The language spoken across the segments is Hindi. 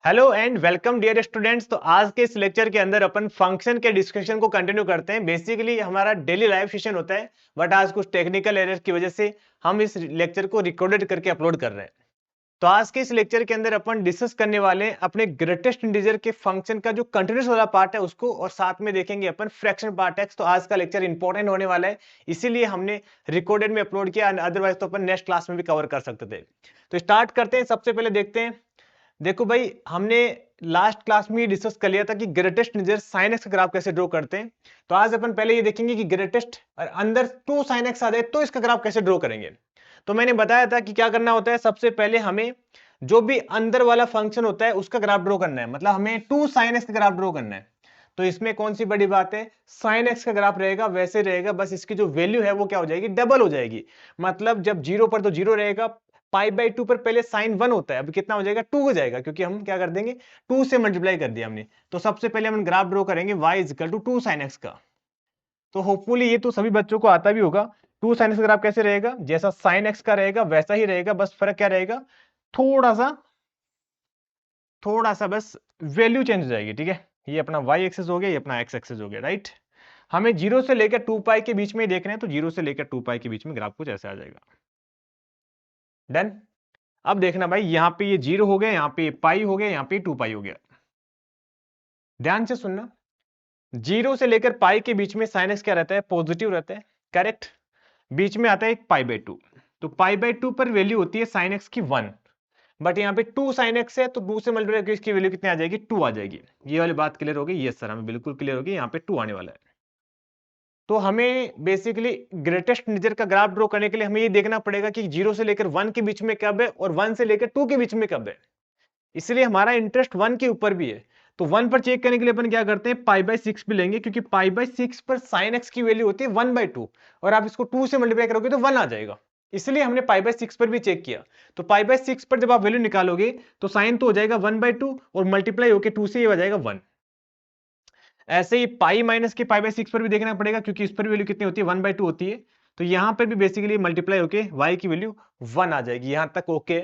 Hello and welcome dear students. तो आज के इस लेक्चर के अंदर अपन फंक्शन के डिस्कशन को कंटिन्यू करते हैं। बेसिकली हमारा डेली लाइव सेशन होता है, बट आज कुछ टेक्निकल एरर की वजह से हम इस लेक्चर को रिकॉर्डेड करके अपलोड कर रहे हैं। तो आज के इस लेक्चर के अंदर अपन डिस्कस करने वाले हैं अपने ग्रेटेस्ट इंटीजर के फंक्शन का जो कंटिन्यूस वाला पार्ट है उसको, और साथ में देखेंगे अपन फ्रैक्शन पार्ट एक्स। तो आज का लेक्चर इंपॉर्टेंट होने वाला है, इसीलिए हमने रिकॉर्डेड में अपलोड किया, अदरवाइज तो अपन नेक्स्ट क्लास में भी कवर कर सकते थे। तो स्टार्ट करते हैं। सबसे पहले देखते हैं, देखो भाई, हमने लास्ट क्लास में ये डिस्कस कर लिया था कि ग्रेटेस्ट इंटीजर sin x का ग्राफ कैसे ड्रॉ करते हैं। तो आज अपन पहले ये देखेंगे कि ग्रेटेस्ट और अंदर 2 sin x आ जाए तो इसका ग्राफ कैसे ड्रॉ करेंगे। तो मैंने बताया था कि क्या करना होता है, सबसे पहले हमें जो भी अंदर वाला फंक्शन होता है उसका ग्राफ ड्रॉ करना है, मतलब हमें 2 sin x का ग्राफ ड्रॉ करना है। तो इसमें कौन सी बड़ी बात है, sin x का ग्राफ रहेगा वैसे रहेगा, बस इसकी जो वैल्यू है वो क्या हो जाएगी, डबल हो जाएगी। मतलब जब 0 पर तो 0 रहेगा, पाई बाई 2 पर पहले साइन 1 होता है, अब कितना हो जाएगा, 2 हो जाएगा, क्योंकि हम क्या कर देंगे, 2 से मल्टीप्लाई कर दिया हमने। तो सबसे पहले हम ग्राफ ड्रॉ करेंगे y is equal to 2 sin x का। तो होपफुली ये तो सभी बच्चों को आता भी होगा। 2 sin x का ग्राफ कैसे रहेगा, जैसा sin x का रहेगा वैसा ही रहेगा, बस फर्क क्या रहेगा, थोड़ा सा बस वैल्यू चेंज हो जाएगी। ठीक है, ये अपना y एक्सिस हो गया, ये अपना x एक्सिस हो गया, राइट। हमें 0 से लेकर 2 पाई के बीच में ही देखना है, तो 0 से लेकर 2 पाई के बीच में ग्राफ कुछ ऐसा आ जाएगा। डन। अब देखना भाई, यहां पे ये 0 हो गया, यहां पे पाई हो गया, यहां पे 2 पाई हो गया। ध्यान से सुनना, 0 से लेकर पाई के बीच में साइन एक्स क्या रहता है, पॉजिटिव रहता है, करेक्ट। बीच में आता है एक पाई बाई 2, तो पाई बाई 2 पर वैल्यू होती है साइन एक्स की 1, बट यहाँ पे 2 साइन एक्स है, तो 2 से मल्टीप्लाई करके इसकी वैल्यू कितनी आ जाएगी, 2 आ जाएगी। ये वाली बात क्लियर हो गई, यस सर, हमें बिल्कुल क्लियर हो गई, यहाँ पे 2 आने वाला है। तो हमें बेसिकली ग्रेटेस्ट इंटीजर का ग्राफ ड्रॉ करने के लिए हमें ये देखना पड़ेगा कि 0 से लेकर 1 के बीच में कब है और 1 से लेकर 2 के बीच में कब है। इसलिए हमारा इंटरेस्ट 1 के ऊपर भी है। तो 1 पर चेक करने के लिए अपन क्या करते हैं, पाई बाई 6 भी लेंगे, क्योंकि पाई बाई 6 पर साइन एक्स की वैल्यू होती है 1 बाई 2, और आप इसको 2 से मल्टीप्लाई करोगे तो 1 आ जाएगा। इसलिए हमने पाई बाई 6 पर भी चेक किया। तो पाई बाई 6 पर जब आप वैल्यू निकालोगे तो साइन तो हो जाएगा 1 बाई 2, और मल्टीप्लाई होकर 2 से ये हो जाएगा 1। ऐसे ही पाई माइनस के पाई बाई 6 पर भी देखना पड़ेगा, क्योंकि इस पर वैल्यू कितनी होती है, 1 बाई 2 होती है। तो यहां पर भी बेसिकली मल्टीप्लाई होके y की वैल्यू 1 आ जाएगी, यहां तक ओके।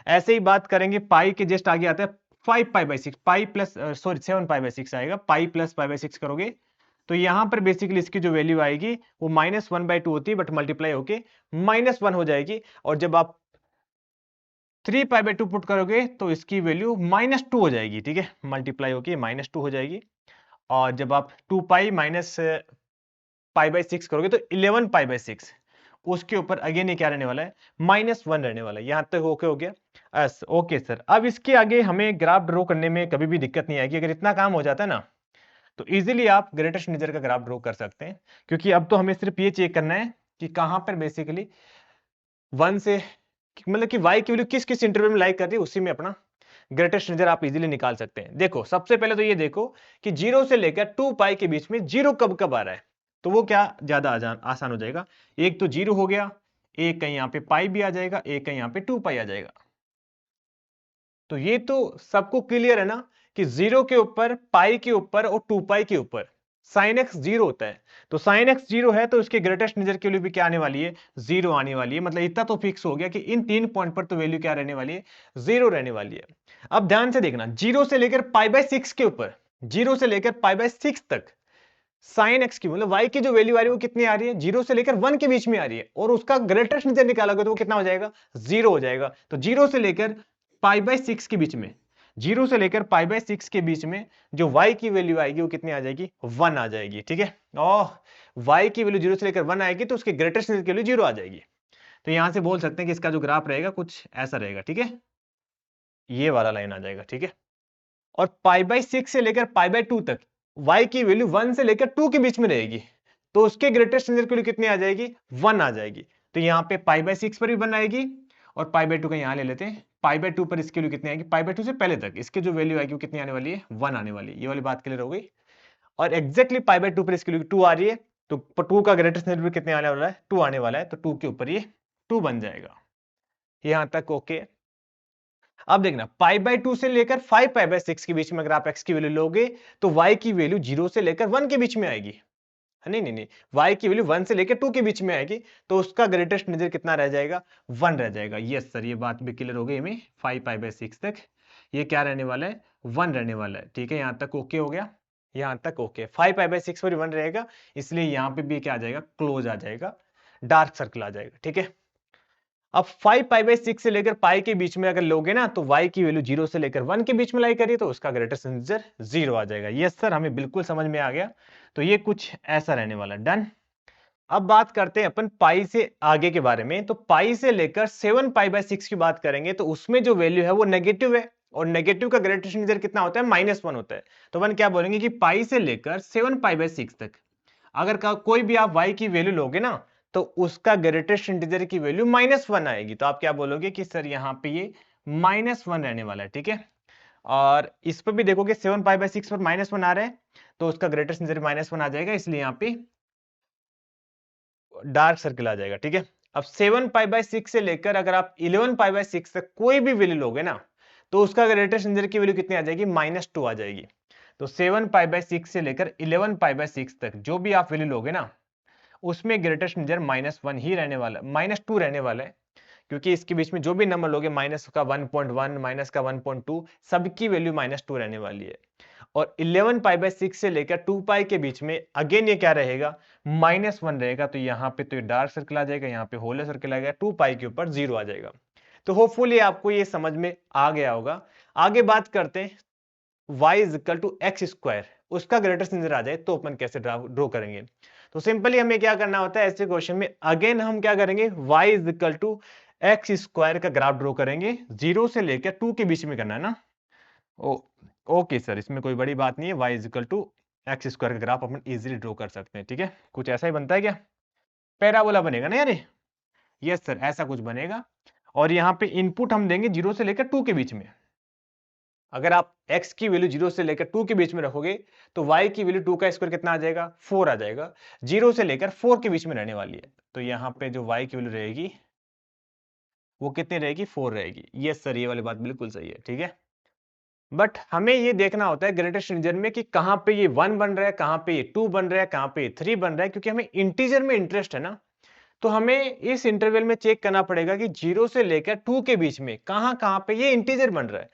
ऐसे ही बात करेंगे, पाई के जस्ट आगे आता है 5 pi by 6, pi plus sorry 7 pi by 6 आएगा, पाई प्लस पाई बाई 6 करोगे तो यहां पर बेसिकली इसकी जो वैल्यू आएगी वो -1 बाई 2 होती है, बट मल्टीप्लाई होके -1 हो जाएगी। और जब आप 3 पाई बाई 2 पुट करोगे तो इसकी वैल्यू -2 हो जाएगी। ठीक है, मल्टीप्लाई होके -2 हो जाएगी। और जब आप 2 पाई माइनस पाई बाई 6 करोगे तो 11 पाई बाई 6, उसके ऊपर अगेन ये क्या रहने वाला है, -1 रहने वाला है। यहां तक ओके हो गया। ओके सर, अब इसके आगे हमें ग्राफ ड्रॉ करने में कभी भी दिक्कत नहीं आएगी। अगर इतना काम हो जाता है ना, तो इजीली आप ग्रेटेस्ट इंटीजर का ग्राफ ड्रॉ कर सकते हैं, क्योंकि अब तो हमें सिर्फ ये चेक करना है कि कहां पर बेसिकली 1 से, मतलब कि y की वैल्यू किस किस इंटरवल में लाइक कर रही है, उसी में अपना ग्रेटेस्ट इंटीजर आप इजीली निकाल सकते हैं। देखो, सबसे पहले तो ये देखो कि 0 से लेकर 2 पाई के बीच में 0 कब कब आ रहा है, तो वो क्या ज्यादा आसान हो जाएगा। एक तो 0 हो गया, एक कहीं यहाँ पे पाई भी आ जाएगा, एक कहीं यहाँ पे 2 पाई आ जाएगा। तो ये तो सबको क्लियर है ना कि 0 के ऊपर, पाई के ऊपर और 2 पाई के ऊपर साइन एक्स 0 होता है। तो साइन एक्स 0 है तो इसके ग्रेटेस्ट इंटीजर के लिए भी क्या आने वाली है, 0 आने वाली है। मतलब इतना तो फिक्स हो गया कि इन 3 पॉइंट पर तो वैल्यू क्या रहने वाली है, 0 रहने वाली है। अब ध्यान से देखना, 0 से लेकर पाई बाई 6 के ऊपर, 0 से लेकर पाई बाई 6 तक साइन एक्स की, मतलब y की जो वैल्यू आ रही है वो कितनी आ रही है, 0 से लेकर 1 के बीच में आ रही है, और उसका ग्रेटेस्ट इंटीजर निकालोगे तो वो कितना हो जाएगा, 0 हो जाएगा। तो 0 से लेकर पाई बाई 6 के बीच में, 0 से लेकर पाई बाई 6 के बीच में जो y की वैल्यू आएगी वो कितनी आ जाएगी, 1 आ जाएगी। ठीक है, और y की वैल्यू 0 से लेकर 1 आएगी तो उसके ग्रेटेस्ट इंटीजर की वैल्यू 0 आ जाएगी। तो यहां से बोल सकते हैं कि इसका जो ग्राफ रहेगा कुछ ऐसा रहेगा। ठीक है, ये वाला लाइन आ जाएगा। ठीक है, और पाई बाई 6 से लेकर पाई बाई 2 तक y की वैल्यू 1 से लेकर 2 के बीच में रहेगी, तो उसके ग्रेटेस्ट इंटीजर की वैल्यू कितनी आ जाएगी, 1 आ जाएगी। तो यहाँ पे पाई बाई 6 पर भी 1 आएगी, और पाई बाई 2 का यहाँ ले लेते हैं, पाई बाई 2 पर इसकी वैल्यू कितनी आएगी, पाई बाई 2 से पहले तक इसकी जो वैल्यू आएगी वो कितनी आने वाली है, 1 आने वाली है। ये वाली बात क्लियर हो गई। और एक्जैक्टली पाई बाई 2 पर इसकी वैल्यू 2 आ रही है, तो 2 का ग्रेटेस्ट इंटीजर कितने आने वाला है, 2 आने वाला है, तो 2 के ऊपर ये 2 बन जाएगा। यहां तक ओके। अब देखना, पाई बाई 2 से लेकर 5 पाई बाई 6 के बीच में अगर आप x की वैल्यू लोगे तो y की वैल्यू 0 से लेकर 1 के बीच में आएगी। नहीं नहीं नहीं, y की वैल्यू 1 से लेकर 2 के बीच में आएगी, तो उसका ग्रेटेस्ट इंटीजर कितना रह जाएगा, 1 रह जाएगा। यस सर, ये बात भी क्लियर हो गई हमें 5 पाई बाई 6 तक। ये क्या रहने वाला है, 1 रहने वाला है। ठीक है, यहाँ तक ओके हो गया, यहाँ तक ओके। 5π/6 पर 1 रहेगा, इसलिए यहाँ पे भी क्या आ जाएगा, क्लोज आ जाएगा, डार्क सर्कल आ जाएगा। ठीक है, अब 5π/6 से लेकर पाई के बीच में अगर लोगे ना, तो y की वैल्यू 0 से लेकर 1 के बीच में लाई करिए तो उसका ग्रेटेस्ट इंटीजर 0 आ जाएगा। यस सर, हमें बिल्कुल समझ में आ गया। तो ये कुछ ऐसा रहने वाला, डन। अब बात करते हैं अपन पाई से आगे के बारे में। तो पाई से लेकर 7π/6 की बात करेंगे तो उसमें जो वैल्यू है वो नेगेटिव है, और नेगेटिव का ग्रेटेस्ट इंटीजर कितना होता है, -1 होता है। तो अपन क्या बोलेंगे कि पाई से लेकर 7π/6 तक अगर कोई भी आप y की वैल्यू लोगे ना, तो उसका ग्रेटेस्ट इंटीजर की वैल्यू -1 आएगी। तो आप क्या बोलोगे कि सर यहाँ पे ये -1 रहने वाला है। ठीक है, और इस पर भी देखोगे 7π/6 पर -1 आ रहा है, तो उसका ग्रेटेस्ट इंटीजर -1 आ जाएगा, इसलिए यहाँ पे डार्क सर्किल आ जाएगा। ठीक है, अब 7π/6 से लेकर अगर आप 11π/6 तक कोई भी वैल्यू लोगे ना, तो उसका ग्रेटेस्ट इंटीजर की वैल्यू कितनी आ जाएगी, -2 आ जाएगी। तो 7π/6 से लेकर 11π/6 तक जो भी आप वैल्यू लोगे ना, उसमें ग्रेटेस्ट इंटीजर -1 ही रहने वाला, -2 रहने वाला है, क्योंकि इसके बीच में जो भी नंबर लोगे, माइनस का 1.1, माइनस का 1.2, सबकी वैल्यू -2 रहने वाली है। और 11π/6 से लेकर 2π के बीच में अगेन ये क्या रहेगा, -1 रहेगा। तो यहाँ पे तो ये डार्क सर्कल आ जाएगा, यहाँ पे होलर सर्कल आ गया, 2π के ऊपर 0 आ जाएगा। तो होपफुली आपको ये समझ में आ गया होगा। आगे बात करते हैं y = x², उसका ग्रेटेस्ट इंटीजर आ जाए तो अपन कैसे ड्रॉ करेंगे। तो सिंपली हमें क्या करना होता है ऐसे क्वेश्चन में, अगेन हम क्या करेंगे, y = x² का ग्राफ ड्रॉ करेंगे, 0 से लेकर 2 के बीच में करना है ना। ओके सर, इसमें कोई बड़ी बात नहीं है, y = x² का ग्राफ अपन इजीली ड्रॉ कर सकते हैं। ठीक है, कुछ ऐसा ही बनता है क्या, पैराबोला बनेगा ना यार। यस सर, ऐसा कुछ बनेगा, और यहाँ पे इनपुट हम देंगे 0 से लेकर 2 के बीच में। अगर आप x की वैल्यू 0 से लेकर 2 के बीच में रखोगे, तो y की वैल्यू 2 का स्क्वायर कितना आ जाएगा, 4 आ जाएगा। 0 से लेकर 4 के बीच में रहने वाली है, तो यहाँ पे जो y की वैल्यू रहेगी वो कितनी रहेगी, 4 रहेगी। यस सर, ये वाली बात बिल्कुल सही है। ठीक है, बट हमें ये देखना होता है ग्रेटेस्ट इंटीजर में कि कहां पे ये 1 बन रहा है, कहां पे ये 2 बन रहा है, कहां पे ये 3 बन रहा है, क्योंकि हमें इंटीजर में इंटरेस्ट है ना। तो हमें इस इंटरवल में चेक करना पड़ेगा कि 0 से लेकर 2 के बीच में कहां कहां पे ये इंटीजर बन रहा है।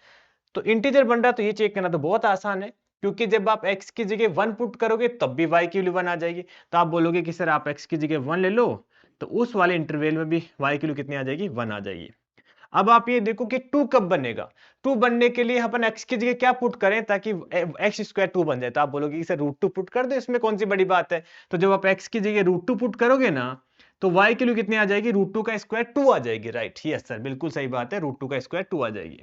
तो इंटीजर बन रहा है तो ये चेक करना तो बहुत आसान है, क्योंकि जब आप x की जगह 1 पुट करोगे तब भी y की वैल्यू 1 आ जाएगी। तो आप बोलोगे कि सर आप x की जगह 1 ले लो, तो उस वाले इंटरवल में भी y की वैल्यू कितनी आ जाएगी, 1 आ जाएगी। अब आप ये देखो कि 2 कब बनेगा। 2 बनने के लिए अपन x की जगह क्या पुट करें ताकि x² 2 बन जाए। तो आप बोलोगे कि सर √2 पुट कर दो, इसमें कौन सी बड़ी बात है। तो जब आप x की जगह √2 पुट करोगे ना, तो y की वैल्यू कितनी आ जाएगी, √2 का स्क्वायर 2 आ जाएगी। राइट, यस सर, बिल्कुल सही बात है, √2 का स्क्वायर 2 आ जाएगी।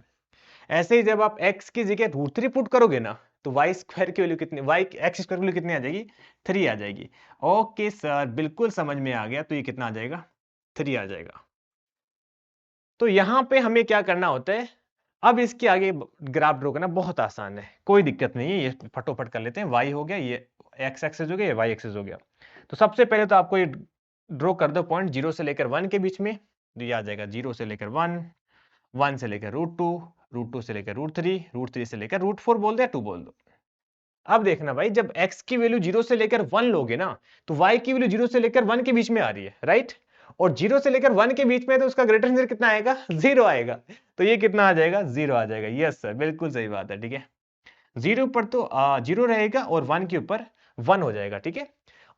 ऐसे ही जब आप x की जगह √3 पुट करोगे ना, तो y² की वैल्यू कितनी, x² की वैल्यू कितनी आ जाएगी, 3 आ जाएगी। ओके सर, बिल्कुल समझ में आ गया। तो ये कितना आ जाएगा, 3 आ जाएगा। तो यहां पे हमें क्या करना होता है, अब इसके आगे ग्राफ ड्रॉ करना बहुत आसान है, कोई दिक्कत नहीं है, ये फटोफट कर लेते हैं। y हो गया, ये x एक्सिस हो गया, ये y एक्सिस हो गया। तो सबसे पहले तो आपको ये ड्रॉ कर दो पॉइंट 0 से लेकर 1 के बीच में। तो ये आ जाएगा 0 से लेकर 1, 1 से लेकर √2, √2 से लेकर √3, √3 से लेकर √4 बोल दो या 2 बोल दो। अब देखना भाई, जब x की वैल्यू 0 से लेकर 1 लोगे ना, तो y की वैल्यू 0 से लेकर 1 के बीच में आ रही है, राइट। और 0 से लेकर 1 के बीच में तो उसका ग्रेटर इंटीजर कितना आएगा, 0 आएगा। तो ये कितना आ जाएगा, 0 आ जाएगा। यस सर, बिल्कुल सही बात है। ठीक है, 0 पर तो 0 रहेगा और 1 के ऊपर 1 हो जाएगा। ठीक है,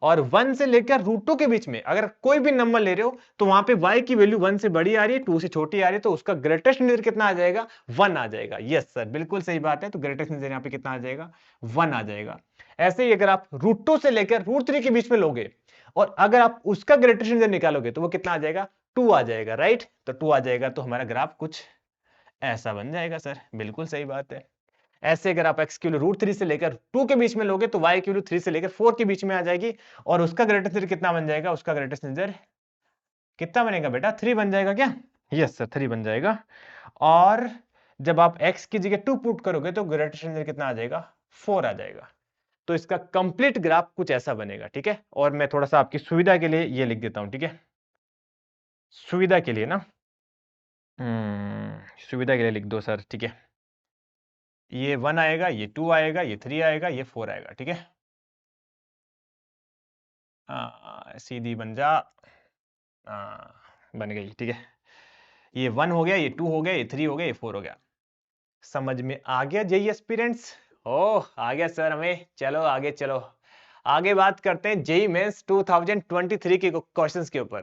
और 1 से लेकर √2 के बीच में अगर कोई भी नंबर ले रहे हो, तो वहां पे y की वैल्यू 1 से बड़ी आ रही है, 2 से छोटी आ रही है, तो उसका ग्रेटेस्ट इंटीजर कितना आ जाएगा, 1 आ जाएगा। यस सर, बिल्कुल सही बात है। तो ग्रेटेस्ट इंटीजर यहाँ पे कितना आ जाएगा, 1 आ जाएगा। ऐसे ही अगर आप √2 से लेकर √3 के बीच में लोगे, और अगर आप उसका ग्रेटेस्ट इंटीजर निकालोगे, तो वो कितना आ जाएगा, 2 आ जाएगा। राइट, तो 2 आ जाएगा, तो हमारा ग्राफ कुछ ऐसा बन जाएगा। सर बिल्कुल सही बात है। ऐसे अगर आप x की वैल्यू √3 से लेकर 2 के बीच में लोगे, तो y की वैल्यू 3 से लेकर 4 के बीच में आ जाएगी, और उसका ग्रेटेस्ट इंटीजर कितना बन जाएगा, उसका ग्रेटेस्ट इंटीजर कितना बनेगा बेटा, 3 बन जाएगा क्या। यस सर, 3 बन जाएगा। और जब आप x की जगह 2 पुट करोगे, तो ग्रेटेस्ट इंटीजर कितना आ जाएगा, 4 आ जाएगा। तो इसका कंप्लीट ग्राफ कुछ ऐसा बनेगा। ठीक है, और मैं थोड़ा सा आपकी सुविधा के लिए ये लिख देता हूं। ठीक है, सुविधा के लिए ना, सुविधा के लिए लिख दो सर। ठीक है, ये 1 आएगा, ये 2 आएगा, ये 3 आएगा, ये 4 आएगा। ठीक है, सीधी बन जा। बन गई। ठीक है, ये 1 हो गया, ये 2 हो गया, ये 3 हो गया, ये 4 हो गया। समझ में आ गया जेई एस्पिरेंट्स? ओह आ गया सर हमें। चलो आगे चलो, आगे बात करते हैं जेई मेंस 2023 के क्वेश्चंस के ऊपर।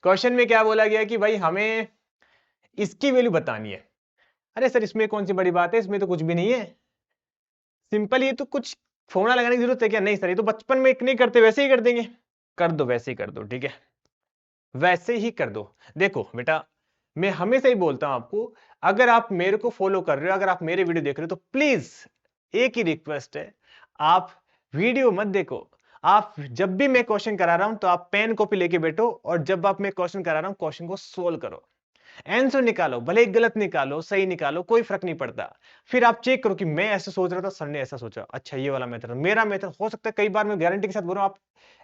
क्वेश्चन में क्या बोला गया कि भाई हमें इसकी वैल्यू बतानी है। अरे सर इसमें कौन सी बड़ी बात है, इसमें तो कुछ भी नहीं है, सिंपल। ये तो कुछ फॉर्मूला लगाने की जरूरत है क्या? नहीं सर, ये तो बचपन में नहीं करते, वैसे ही कर देंगे। कर दो, वैसे ही कर दो, ठीक है, वैसे ही कर दो। देखो बेटा, मैं हमेशा ही बोलता हूं आपको, अगर आप मेरे को फॉलो कर रहे हो, अगर आप मेरे वीडियो देख रहे हो, तो प्लीज एक ही रिक्वेस्ट है, आप वीडियो मत देखो। आप जब भी मैं क्वेश्चन करा रहा हूं तो आप पेन कॉपी लेके बैठो, और जब आप मैं क्वेश्चन करा रहा हूं क्वेश्चन को सोल्व करो, आंसर निकालो, भले ही गलत निकालो सही निकालो, कोई फर्क नहीं पड़ता। फिर आप चेक करो कि मैं ऐसे सोच रहा था, सर ने ऐसा सोचा, अच्छा ये वाला मेथड, मेरा मेथड हो सकता है, कई बार मैं गारंटी के साथ बोल रहा हूं, आप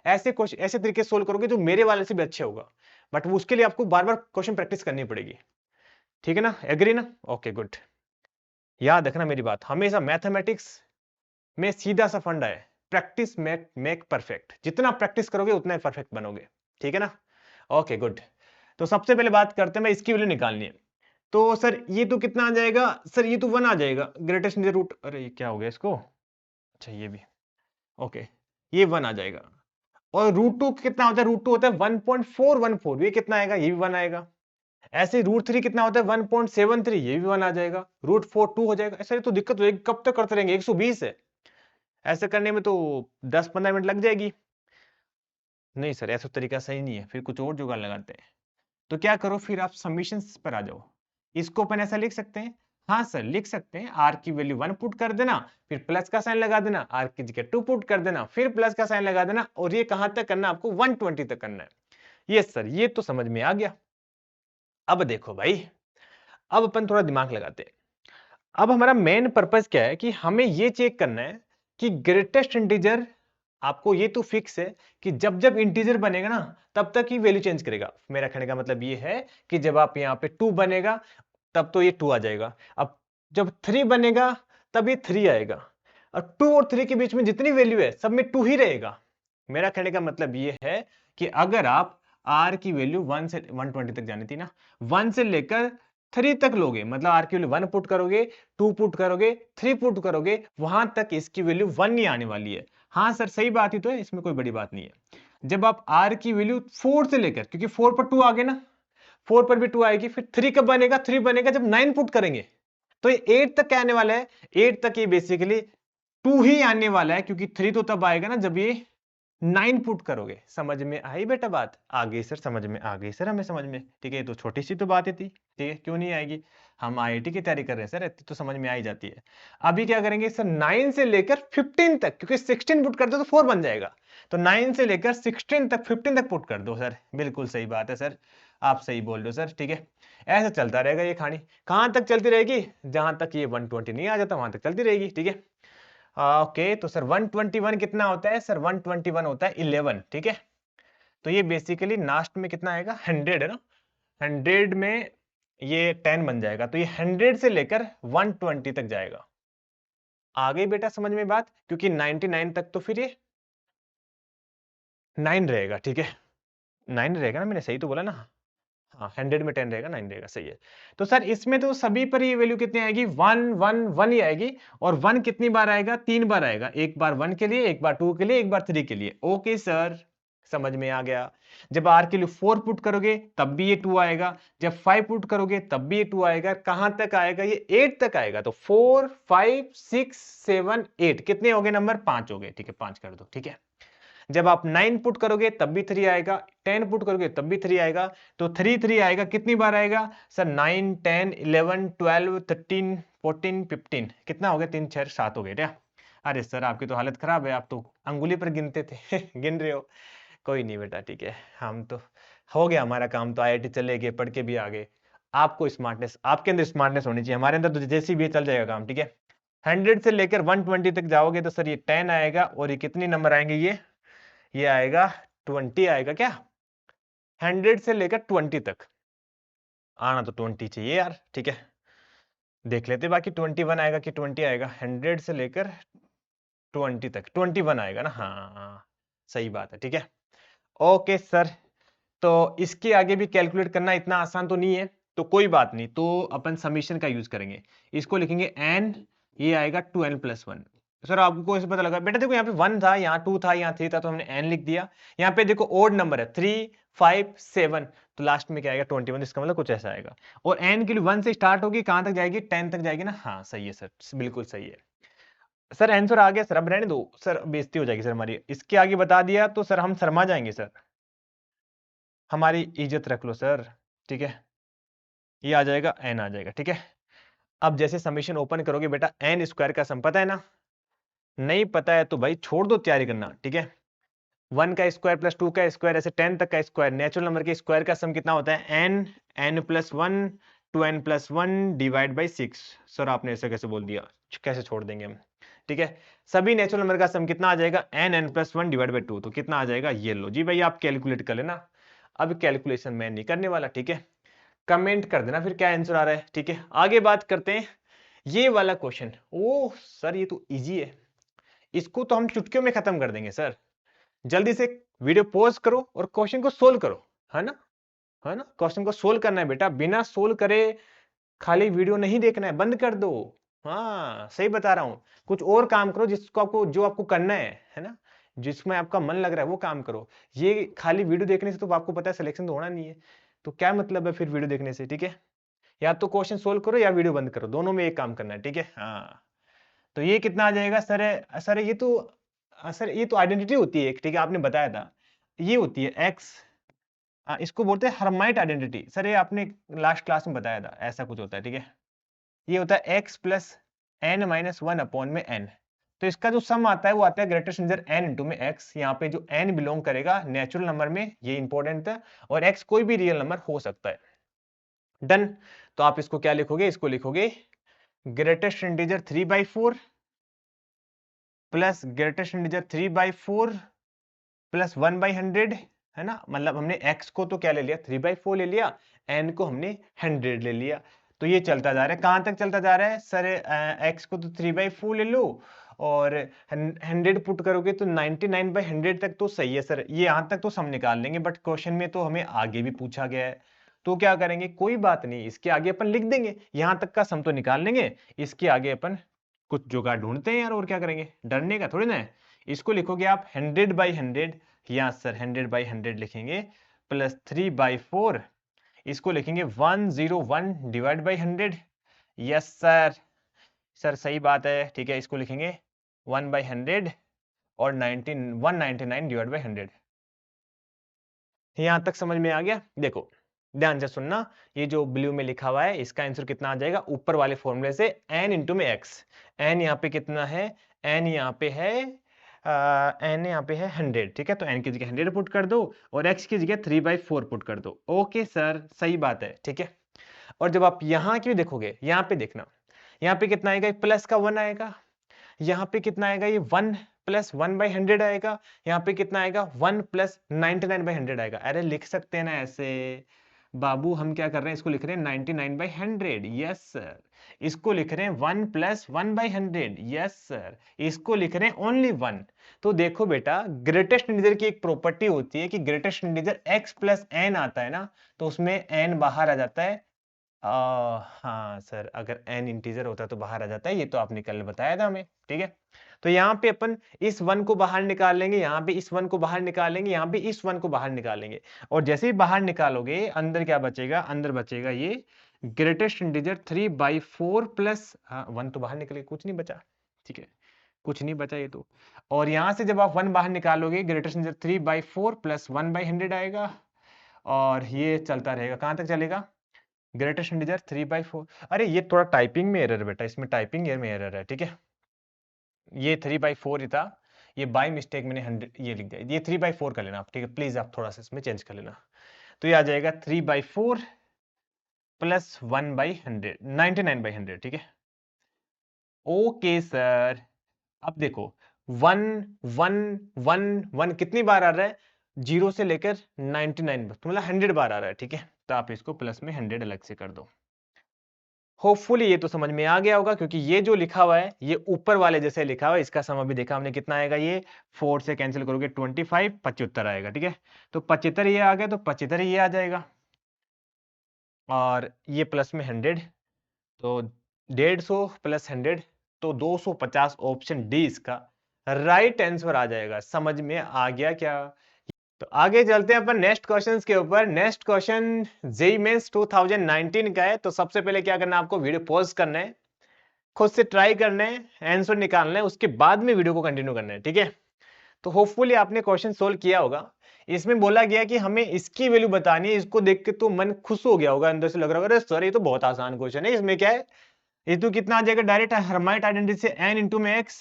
ऐसे क्वेश्चन ऐसे तरीके से सोल्व करोगे जो मेरे वाले से भी अच्छे होगा, बट उसके लिए आपको बार बार क्वेश्चन प्रैक्टिस करनी पड़ेगी। ठीक है ना, एग्री ना? Okay good. याद रखना मेरी बात, हमेशा मैथमेटिक्स में सीधा सा फंडा है, प्रैक्टिस मेक परफेक्ट। जितना प्रैक्टिस करोगे उतना ही परफेक्ट बनोगे। ठीक है ना? Okay good. तो सबसे पहले बात करते हैं, मैं इसकी वैल्यू निकालनी है। तो सर ये तो कितना आ जाएगा? सर ये तो 1 आ जाएगा, ग्रेटेस्ट रूट, अरे ये क्या हो गया इसको, अच्छा ये भी, ओके, ये 1 आ जाएगा। और √2 कितना होता है? √2 होता है 1.414, ये कितना आएगा? ये भी 1 आएगा। ऐसे √3 कितना होता है? 1.73, ये भी 1 आ जाएगा। √4 2 हो जाएगा। ऐसा तो दिक्कत हो जाएगी, कब तक करते रहेंगे? 120 है, ऐसे करने में तो 10-15 मिनट लग जाएगी। नहीं सर, ऐसा तरीका सही नहीं है, फिर कुछ और जुगाड़ लगाते हैं। तो क्या करो, फिर आप समीशंस पर आ जाओ। इसको अपन ऐसा लिख सकते हैं, हाँ सर लिख सकते हैं, आर की वैल्यू 1 पुट कर देना, फिर प्लस का साइन लगा देना, आर की जगह 2 पुट कर देना, फिर प्लस का साइन लगा देना, और ये कहां तक करना? आपको 120 तक करना है। यस सर, ये तो समझ में आ गया। अब देखो भाई, अब अपन थोड़ा दिमाग लगाते हैं। अब हमारा मेन पर्पस क्या है कि हमें ये चेक करना है कि ग्रेटेस्ट इंटीजर, आपको ये तो फिक्स है कि जब जब इंटीजर बनेगा ना तब तक ही वैल्यू चेंज करेगा। मेरा कहने का मतलब ये है कि जब आप यहाँ पे 2 बनेगा तब तो ये 2 आ जाएगा, अब जब 3 बनेगा तब ये 3 आएगा, और 2 और 3 के बीच में जितनी वैल्यू है सब में 2 ही रहेगा। मेरा कहने का मतलब ये है कि अगर आप r की वैल्यू 1 से 120 तक जानी थी ना, 1 से लेकर 3 तक लोगे, मतलब r की वैल्यू 1 पुट करोगे, 2 पुट करोगे, 3 पुट करोगे, वहां तक इसकी वैल्यू 1 ही आने वाली है। हाँ सर सही बात ही तो है, इसमें कोई बड़ी बात नहीं है। जब आप r की वैल्यू 4 से लेकर, क्योंकि 4 पर 2 आ गए ना, 4 पर भी 2 आएगी, फिर 3 कब बनेगा? 3 बनेगा जब 9 पुट करेंगे। तो ये 8 तक क्या आने वाला है? 8 तक ये बेसिकली 2 ही आने वाला है, क्योंकि 3 तो तब आएगा ना जब ये 9 पुट करोगे। समझ में आई बेटा बात? आ गई सर, समझ में आ गई सर, हमें समझ में। ठीक है, ये तो छोटी सी तो बात थी, ठीक है, क्यों नहीं आएगी? हम आईआईटी की तैयारी कर रहे हैं सर, इतनी तो समझ में आ ही जाती है। अभी क्या करेंगे सर, 9 से लेकर 15 तक, क्योंकि 16 पुट कर दो तो 4 बन जाएगा, तो 9 से लेकर 16 तक, 15 तक पुट कर दो सर। बिल्कुल सही बात है सर, आप सही बोल रहे हो सर। ठीक है, ऐसा चलता रहेगा ये कहानी। कहां तक चलती रहेगी? जहां तक ये 120 नहीं आ जाता वहां तक चलती रहेगी। ठीक है, ओके। तो सर 121 कितना होता है? सर 121 होता है 11। ठीक है, तो ये बेसिकली लास्ट में कितना आएगा? 100 है ना, 100 में ये 10 बन जाएगा, तो ये 100 से लेकर 120 तक जाएगा। आ गई बेटा समझ में बात? क्योंकि 99 तक तो फिर ये 9 रहेगा। ठीक है, 9 रहेगा ना, मैंने सही तो बोला ना? हाँ, 100 में 10 रहेगा, 9 रहेगा, सही है। तो सर इसमें तो सभी पर ये वैल्यू कितनी आएगी? 1 1 1 ही आएगी। और 1 कितनी बार आएगा? 3 बार आएगा, एक बार 1 के लिए, एक बार 2 के लिए, एक बार 3 के लिए। ओके सर, समझ में आ गया। जब r के लिए 4 पुट करोगे तब भी ये 2 आएगा, जब 5 पुट करोगे तब भी ये 2 आएगा। कहां तक आएगा? ये 8 तक आएगा। तो 4 5 6 7 8 कितने हो गए नंबर? 5 हो गए। ठीक है, 5 कर दो। ठीक है, जब आप 9 पुट करोगे तब भी 3 आएगा, 10 पुट करोगे तब भी 3 आएगा, तो 3 3 आएगा। कितनी बार आएगा सर? 9 10 11 12 13 14 15 कितना हो गया? 3 6 7 हो गए क्या? अरे सर आपकी तो हालत खराब है, आप तो अंगुली पर गिनते थे गिन रहे हो। कोई नहीं बेटा, ठीक है, हम तो हो गया हमारा काम, तो आईआईटी चले गए, पढ़ के भी आ गए। आपको स्मार्टनेस, आपके अंदर स्मार्टनेस होनी चाहिए, हमारे अंदर तो जैसी भी चल जाएगा काम। ठीक है, 100 से लेकर 120 तक जाओगे तो सर ये 10 आएगा, और ये कितने नंबर आएंगे? ये आएगा 20 आएगा क्या? 100 से लेकर 20 तक आना तो 20 चाहिए यार। ठीक है, देख लेते बाकी 21 आएगा कि 20 आएगा। 100 से लेकर 20 तक 21 आएगा ना? हाँ सही बात है। ठीक है, ओके सर। तो इसके आगे भी कैलकुलेट करना इतना आसान तो नहीं है, तो कोई बात नहीं, तो अपन समीशन का यूज करेंगे। इसको लिखेंगे n, ये आएगा 2n+1। सर आपको ऐसे पता लगा बेटा, देखो यहाँ पे 1 था, यहाँ 2 था, यहाँ 3 था, तो हमने n लिख दिया। यहाँ पे देखो ओड नंबर है 3, 5, 7, तो लास्ट में क्या आएगा 21, इसका मतलब कुछ ऐसा आएगा। और n के लिए 1 से स्टार्ट होगी, कहां तक जाएगी, 10 तक जाएगी ना। हाँ सही है सर, बिल्कुल सही है सर, आंसर आ गया सर। अब रहने दो सर, बेइज्जती हो जाएगी सर हमारी, इसके आगे बता दिया तो सर हम शर्मा जाएंगे सर, हमारी इज्जत रख लो सर, ठीक है। ये आ जाएगा, n आ जाएगा, ठीक है। अब जैसे समीशन ओपन करोगे बेटा, n स्क्वायर का सम पता है ना, नहीं पता है तो भाई छोड़ दो तैयारी करना, ठीक है। 1 का स्क्वायर प्लस 2 का स्क्वायर, ऐसे 10 तक का स्क्वायर, नेचुरल नंबर के स्क्वायर का सम कितना होता है, n, n+1, 2n+1 divide by 6। Sir आपने ऐसे कैसे बोल दिया, कैसे छोड़ देंगे हम, ठीक है। सभी नेचुरल नंबर का सम कितना आ जाएगा, n+1 डिवाइड बाई 2, तो कितना आ जाएगा, ये लो जी भाई, आप कैलकुलेट कर लेना। अब कैलकुलेशन मैं नहीं करने वाला, ठीक है। कमेंट कर देना फिर क्या आंसर आ रहा है, ठीक है। आगे बात करते हैं, ये वाला क्वेश्चन, ओह सर ये तो इजी है, इसको तो हम चुटकियों में खत्म कर देंगे सर। जल्दी से वीडियो पॉज करो और क्वेश्चन को सोल्व करो, है ना, है ना। क्वेश्चन को सोल्व करना है बेटा, बिना सोल्व करे खाली वीडियो नहीं देखना है, बंद कर दो। हाँ सही बता रहा हूं, कुछ और काम करो जिसको आपको, जो आपको करना है ना, जिसमें आपका मन लग रहा है वो काम करो। ये खाली वीडियो देखने से तो आपको पता है सिलेक्शन तो होना नहीं है, तो क्या मतलब है फिर वीडियो देखने से, ठीक है। या तो क्वेश्चन सोल्व करो या वीडियो बंद करो, दोनों में एक काम करना है, ठीक है। हाँ तो ये कितना आ जाएगा सर, सर ये तो, सर ये तो आइडेंटिटी होती है एक, ठीक है, आपने बताया था, ये होती है एक्स, इसको बोलते हैं हर्माइट आइडेंटिटी। सर ये आपने लास्ट क्लास में बताया था, ऐसा कुछ होता है, ठीक है। ये होता है एक्स प्लस n-1 अपॉन में n। तो इसका जो सम आता है वो आता है ग्रेटेस्ट इंटीजर n इंटू में x। यहाँ पे जो n बिलोंग करेगा नेचुरल नंबर में, ये इंपॉर्टेंट है, और x कोई भी रियल नंबर हो सकता है। डन। तो आप इसको क्या लिखोगे, इसको लिखोगे greatest integer 3/4 plus greatest integer 3/4 plus 1/100, है ना। मतलब हमने x को तो क्या ले लिया, 3/4 ले लिया, n को हमने 100 ले लिया। तो ये चलता जा रहा है, कहां तक चलता जा रहा है सर, x को तो 3/4 ले लो, और 100 पुट करोगे तो 99/100 तक तो सही है सर, ये यहां तक तो सम निकाल लेंगे, बट क्वेश्चन में तो हमें आगे भी पूछा गया है, तो क्या करेंगे, कोई बात नहीं, इसके आगे अपन लिख देंगे, यहां तक का सम तो निकाल लेंगे, इसके आगे अपन कुछ जुगाड़ ढूंढते हैं यार, और क्या करेंगे, डरने का थोड़ी ना है। इसको लिखोगे आप 100/100, यहाँ सर 100/100 लिखेंगे, प्लस 3/4, इसको लिखेंगे 101 divide by 100। Yes sir, sir सही बात है, ठीक है। इसको लिखेंगे 1/100 और 199 डिवाइड बाई 100। यहां तक समझ में आ गया। देखो ध्यान से सुनना, ये जो ब्लू में लिखा हुआ है इसका आंसर कितना आ जाएगा, ऊपर वाले फॉर्मूले से n इंटू में x। n यहाँ पे कितना है, n यहाँ पे है n यहाँ पे है 100, ठीक है। तो n की जगह 100 पुट कर दो और x की जगह 3/4 पुट कर दो। ओके सर सही बात है, ठीक है। और जब आप यहाँ की देखोगे, यहाँ पे देखना, यहाँ पे कितना आएगा, प्लस का 1 आएगा, यहाँ पे कितना आएगा, ये 1 प्लस 1/100 आएगा, यहाँ पे कितना आएगा 1 प्लस 99/100 आएगा। अरे लिख सकते हैं ना ऐसे बाबू, हम क्या कर रहे हैं, इसको लिख रहे हैं 99/100, यस सर। इसको लिख रहे हैं 1 प्लस 1/100, यस सर। इसको लिख रहे हैं ओनली 1। तो देखो बेटा, ग्रेटेस्ट इंटीजर की एक प्रॉपर्टी होती है कि greatest integer x plus n आता है ना, तो उसमें n बाहर आ जाता है। हाँ सर, अगर n इंटीजर होता तो बाहर आ जाता है, ये तो आपने कल बताया था हमें, ठीक है। तो यहाँ पे अपन इस 1 को बाहर निकाल लेंगे, यहाँ पे इस 1 को बाहर निकाल लेंगे, यहाँ पे इस 1 को बाहर निकालेंगे, और जैसे ही बाहर निकालोगे अंदर क्या बचेगा, अंदर बचेगा ये ग्रेटेस्ट इंटीजर 3/4 प्लस 1 तो बाहर निकले, कुछ नहीं बचा, ठीक है, कुछ नहीं बचा ये तो। और यहाँ से जब आप 1 बाहर निकालोगे, ग्रेटेस्ट इंटीजर 3/4 प्लस 1/100 आएगा, और ये चलता रहेगा, कहां तक चलेगा, ग्रेटेस्ट इंटीजर 3/4। अरे ये थोड़ा टाइपिंग में एरर है बेटा, इसमें टाइपिंग में एरर है, ठीक है। ये 3/4 ही था, ये बाय मिस्टेक मैंने 100 ये लिख दिया, ये 3/4 कर लेना आप, ठीक है। प्लीज आप थोड़ा सा इसमें चेंज कर लेना। तो ये आ जाएगा 3/4 प्लस 1/100, 99/100, ठीक है। Okay sir. अब देखो 1 1 1 1 कितनी बार आ रहा है, 0 से लेकर 99 तो मतलब 100 बार आ रहा है, ठीक है। तो आप इसको प्लस में 100 अलग से कर दो। होपफुली ये तो समझ में आ गया होगा, क्योंकि ये जो लिखा हुआ है ये ऊपर वाले जैसे लिखा हुआ है, इसका सम अभी देखा हमने कितना आएगा, ये 4 से कैंसिल करोगे 25, 75 आएगा, ठीक है। तो 75 ये आ गया, तो 75 ये आ जाएगा। और ये प्लस में 100, तो 150 प्लस 100 तो 250। ऑप्शन डी इसका राइट आंसर आ जाएगा। समझ में आ गया क्या? तो आगे चलते हैं अपन नेक्स्ट क्वेश्चन के ऊपर। नेक्स्ट क्वेश्चन जेईई मेंस 2019 का है। तो सबसे पहले क्या करना है, आपको वीडियो पॉज करना है, खुद से ट्राई करना है, आंसर निकालना है, उसके बाद में वीडियो को कंटिन्यू करना है, ठीक है? तो होपफुली आपने क्वेश्चन सोल्व किया होगा। इसमें बोला गया कि हमें इसकी वैल्यू बतानी है। इसको देख के तो मन खुश हो गया होगा, अंदर से लग रहा होगा अरे सर ये तो बहुत आसान क्वेश्चन है। इसमें क्या है, ये तो कितना आ जाएगा डायरेक्ट हर्माइट आइडेंटिटी से n इंटू में x।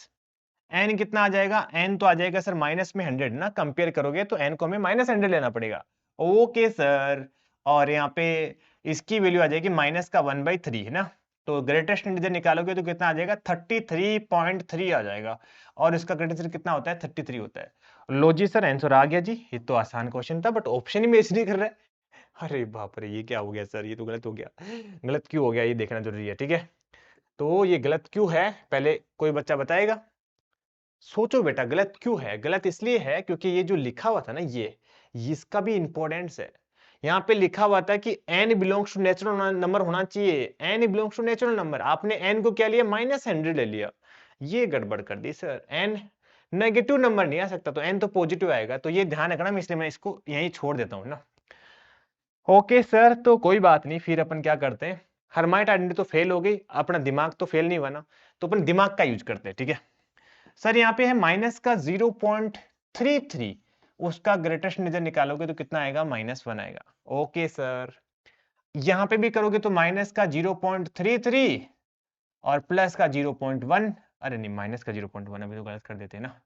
n कितना आ जाएगा, n तो आ जाएगा सर माइनस में 100 ना, कंपेयर करोगे तो n को हमें माइनस 100 लेना पड़ेगा। ओके सर, और यहाँ पे इसकी वैल्यू आ जाएगी माइनस का 1/3 है ना, तो ग्रेटेस्ट इंटीजर निकालोगे तो कितना आ जाएगा 33.3 आ जाएगा, और इसका ग्रेटेस्ट कितना होता है 33 होता है। लो जी सर, आंसर आ गया जी। ये तो आसान क्वेश्चन था बट ऑप्शन ही मैच नहीं कर रहा है। अरे बाप रे, ये क्या हो गया सर, ये तो गलत हो गया। गलत क्यों हो गया ये देखना जरूरी है, ठीक है? तो ये गलत क्यों है, पहले कोई बच्चा बताएगा? सोचो बेटा, गलत क्यों है? गलत इसलिए है क्योंकि ये जो लिखा हुआ था ना, ये इसका भी इंपॉर्टेंस है। यहाँ पे लिखा हुआ था कि n belongs to natural number होना चाहिए। n belongs to natural number, आपने n को क्या लिया, -100 ले लिया। ये गड़बड़ कर दी सर। n नेगेटिव नंबर नहीं आ सकता, तो n तो पॉजिटिव आएगा, तो ये ध्यान रखना, इसलिए मैं इसको यहीं छोड़ देता हूँ ना। ओके सर, तो कोई बात नहीं, फिर अपन क्या करते हैं, हर्माइट आइडेंटिटी तो फेल हो गई, अपना दिमाग तो फेल नहीं हुआ ना, तो अपन दिमाग का यूज करते हैं, ठीक है? सर यहाँ पे है माइनस का 0.33, उसका ग्रेटेस्ट इंटीजर निकालोगे तो कितना आएगा, -1 आएगा। ओके सर, यहाँ पे भी करोगे तो माइनस का 0.33 और प्लस का 0.1, अरे नहीं माइनस का 0.1, अभी तो गलत कर देते हैं ना,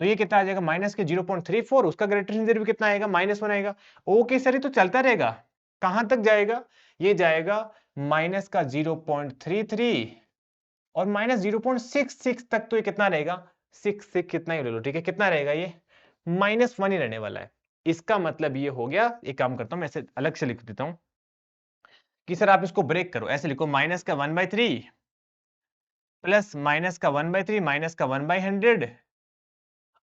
तो ये कितना आ जाएगा माइनस के 0.34, उसका ग्रेटेस्ट इंटीजर भी कितना आएगा, -1 आएगा। ओके सर, ये तो चलता रहेगा, कहां तक जाएगा, ये जाएगा माइनस का 0.33 और -0.66 तक, तो ये कितना रहेगा, 6 कितना ही ले लो, ठीक है? कितना रहेगा ये, -1 ही रहने वाला है। इसका मतलब ये हो गया, एक काम करता हूं मैं, ऐसे अलग से लिख देता हूं कि सर आप इसको ब्रेक करो, ऐसे लिखो माइनस का 1/3 प्लस माइनस का 1/3 माइनस का 1/100,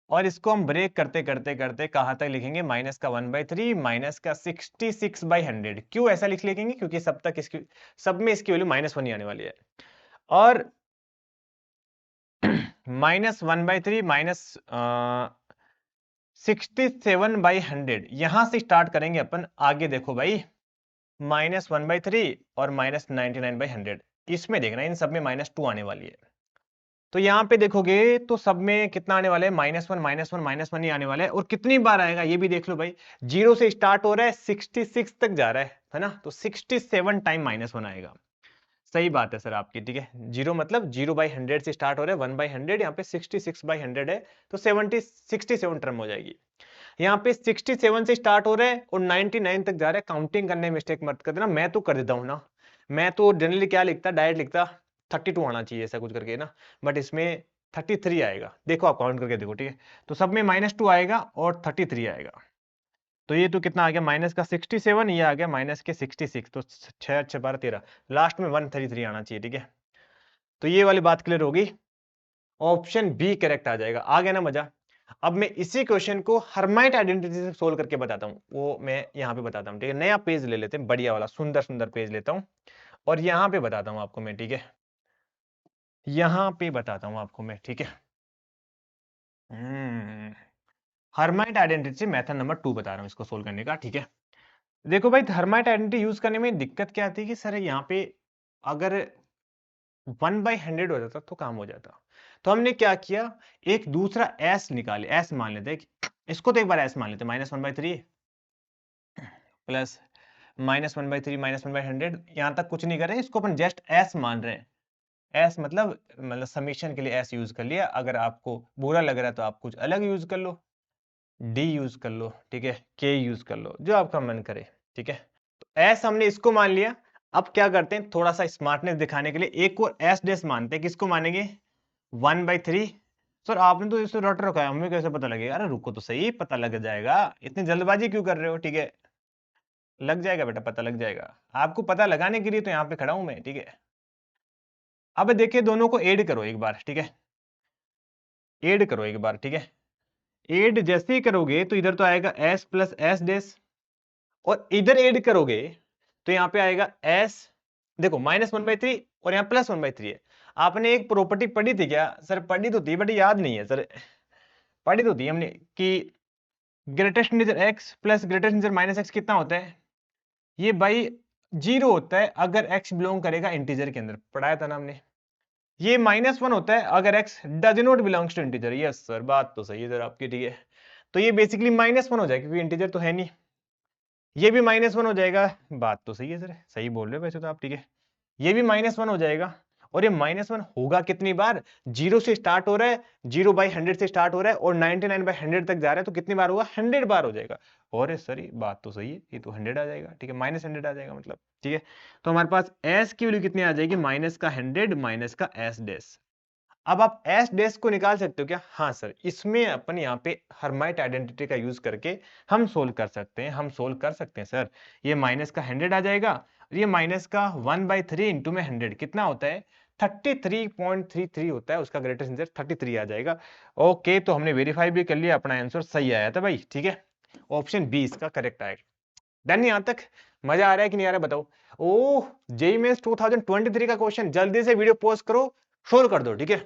और इसको हम ब्रेक करते करते करते कहां तक लिखेंगे, माइनस का 1/3 माइनस का 66/100। क्यों ऐसा लिख लिखेंगे, क्योंकि सब तक इसकी, सब में इसकी वैल्यू -1 ही आने वाली है। और -1/3 माइनस 67/100, यहां से स्टार्ट करेंगे अपन। आगे देखो भाई, -1/3 और -99/100, इसमें देखना इन सब में -2 आने वाली है। तो यहां पे देखोगे तो सब में कितना आने वाला है, -1 -1 -1 ही आने वाला है। और कितनी बार आएगा ये भी देख लो भाई, 0 से स्टार्ट हो रहा है 66 तक जा रहा है ना, तो 67 टाइम -1 आएगा। सही बात है सर आपकी, ठीक है? 0 मतलब 0/100 से स्टार्ट हो रहा है, 1/100, यहाँ पे 66/100 है, तो 67 टर्म हो जाएगी। यहाँ पे 67 से स्टार्ट हो रहा है और 99 तक जा रहा है। काउंटिंग करने में मिस्टेक मत कर देना, मैं तो कर देता हूँ ना। मैं तो जनरली क्या लिखता, डायरेक्ट लिखता 32 आना चाहिए ऐसा कुछ करके ना, बट इसमें 33 आएगा। देखो आप काउंट करके देखो, ठीक है? तो सब में -2 आएगा और 33 आएगा, तो ये तो कितना आ गया, माइनस का 67, ये आ गया माइनस के 66, तो 6 6 12 13, लास्ट में 133 आना चाहिए, ठीक है? तो ये वाली बात क्लियर होगी, ऑप्शन बी करेक्ट आ जाएगा। आ गया ना मजा? अब मैं इसी क्वेश्चन को हर्माइट आइडेंटिटी से सोल्व करके बताता हूं, वो मैं यहाँ पे बताता हूँ, ठीक है? नया पेज ले लेते हैं, बढ़िया वाला सुंदर सुंदर पेज लेता हूँ और यहाँ पे बताता हूँ आपको मैं, ठीक है? यहाँ पे बताता हूँ आपको मैं, ठीक है? हर्माइट आइडेंटिटी से मेथड नंबर 2 बता रहा हूँ इसको सोल्व करने का, ठीक है? देखो भाई, थर्माइट आइडेंटिटी यूज करने में दिक्कत क्या आती है कि सर यहाँ पे अगर 1/100 हो जाता तो काम हो जाता। तो हमने क्या किया, एक दूसरा एस निकाले, एस मान लेते हैं, इसको तो एक बार एस मान लेते, -1/3 प्लस -1/3 -1/100, यहां तक कुछ नहीं कर रहे, इसको अपन जस्ट एस मान रहे हैं। एस मतलब समीशन के लिए एस यूज कर लिया। अगर आपको बुरा लग रहा है तो आप कुछ अलग यूज कर लो, डी यूज कर लो, ठीक है? के यूज कर लो, जो आपका मन करे, ठीक है? तो एस हमने इसको मान लिया। अब क्या करते हैं, थोड़ा सा स्मार्टनेस दिखाने के लिए एक और एस डेस मानते हैं। किसको मानेंगे, 1/3। सर आपने तो इसे रट रखा है, हमें कैसे पता लगेगा? अरे रुको तो सही, पता लग जाएगा, इतनी जल्दबाजी क्यों कर रहे हो, ठीक है? लग जाएगा बेटा, पता लग जाएगा। आपको पता लगाने के लिए तो यहाँ पे खड़ा हूं मैं, ठीक है? अब देखिए, दोनों को ऐड करो एक बार, ठीक है? ऐड करो एक बार, ठीक है? ऐड जैसे ही करोगे तो इधर तो आएगा s प्लस एस डेस, और इधर ऐड करोगे तो यहाँ पे आएगा s, देखो -1/3 और यहाँ +1/3 है। आपने एक प्रॉपर्टी पढ़ी थी क्या सर? पढ़ी तो थी बट याद नहीं है सर। पढ़ी तो थी हमने कि greatest integer x plus greatest integer -x कितना होता है? ये भाई 0 होता है अगर x बिलोंग करेगा इंटीजर के अंदर, पढ़ाया था ना हमने। ये -1 होता है अगर x does not belongs to integer. Yes sir, बात तो सही है सर आपकी, ठीक है। तो ये बेसिकली -1 हो जाएगा क्योंकि इंटीजर तो है नहीं। ये भी -1 हो जाएगा, बात तो सही है सर, सही बोल रहे हो वैसे तो आप, ठीक है। ये भी -1 हो जाएगा और ये -1 होगा कितनी बार? 0 से स्टार्ट हो रहा है, 0/100 से स्टार्ट हो रहा है और 99/100 तक जा रहा है, तो कितनी बार होगा? 100 बार हो जाएगा। और सर ये बात तो सही है, ये तो 100 आ जाएगा, ठीक है, -100 आ जाएगा मतलब, ठीक है। तो हमारे पास s की वैल्यू कितनी आ जाएगी? -100 माइनस का s डैश। अब आप s डैश को निकाल सकते हो क्या? हाँ सर, इसमें अपन यहाँ पे हर्माइट आइडेंटिटी का यूज करके हम सोल्व कर सकते हैं, हम सोल्व कर सकते हैं सर। ये माइनस का 100 आ जाएगा और ये माइनस का 1/3 इंटू में 100 कितना होता है? 33.33 होता है, उसका ग्रेटेस्ट आंसर 33 आ जाएगा। ओके, तो हमने वेरीफाई भी कर लिया, अपना आंसर सही आया था भाई, ठीक है। ऑप्शन बी इसका करेक्ट आएगा। डन यहाँ तक? मजा आ रहा है कि नहीं आ रहा है बताओ? ओह, जेईई मेंस 2023 का क्वेश्चन, जल्दी से वीडियो पॉज करो, सोल्व कर दो, ठीक है।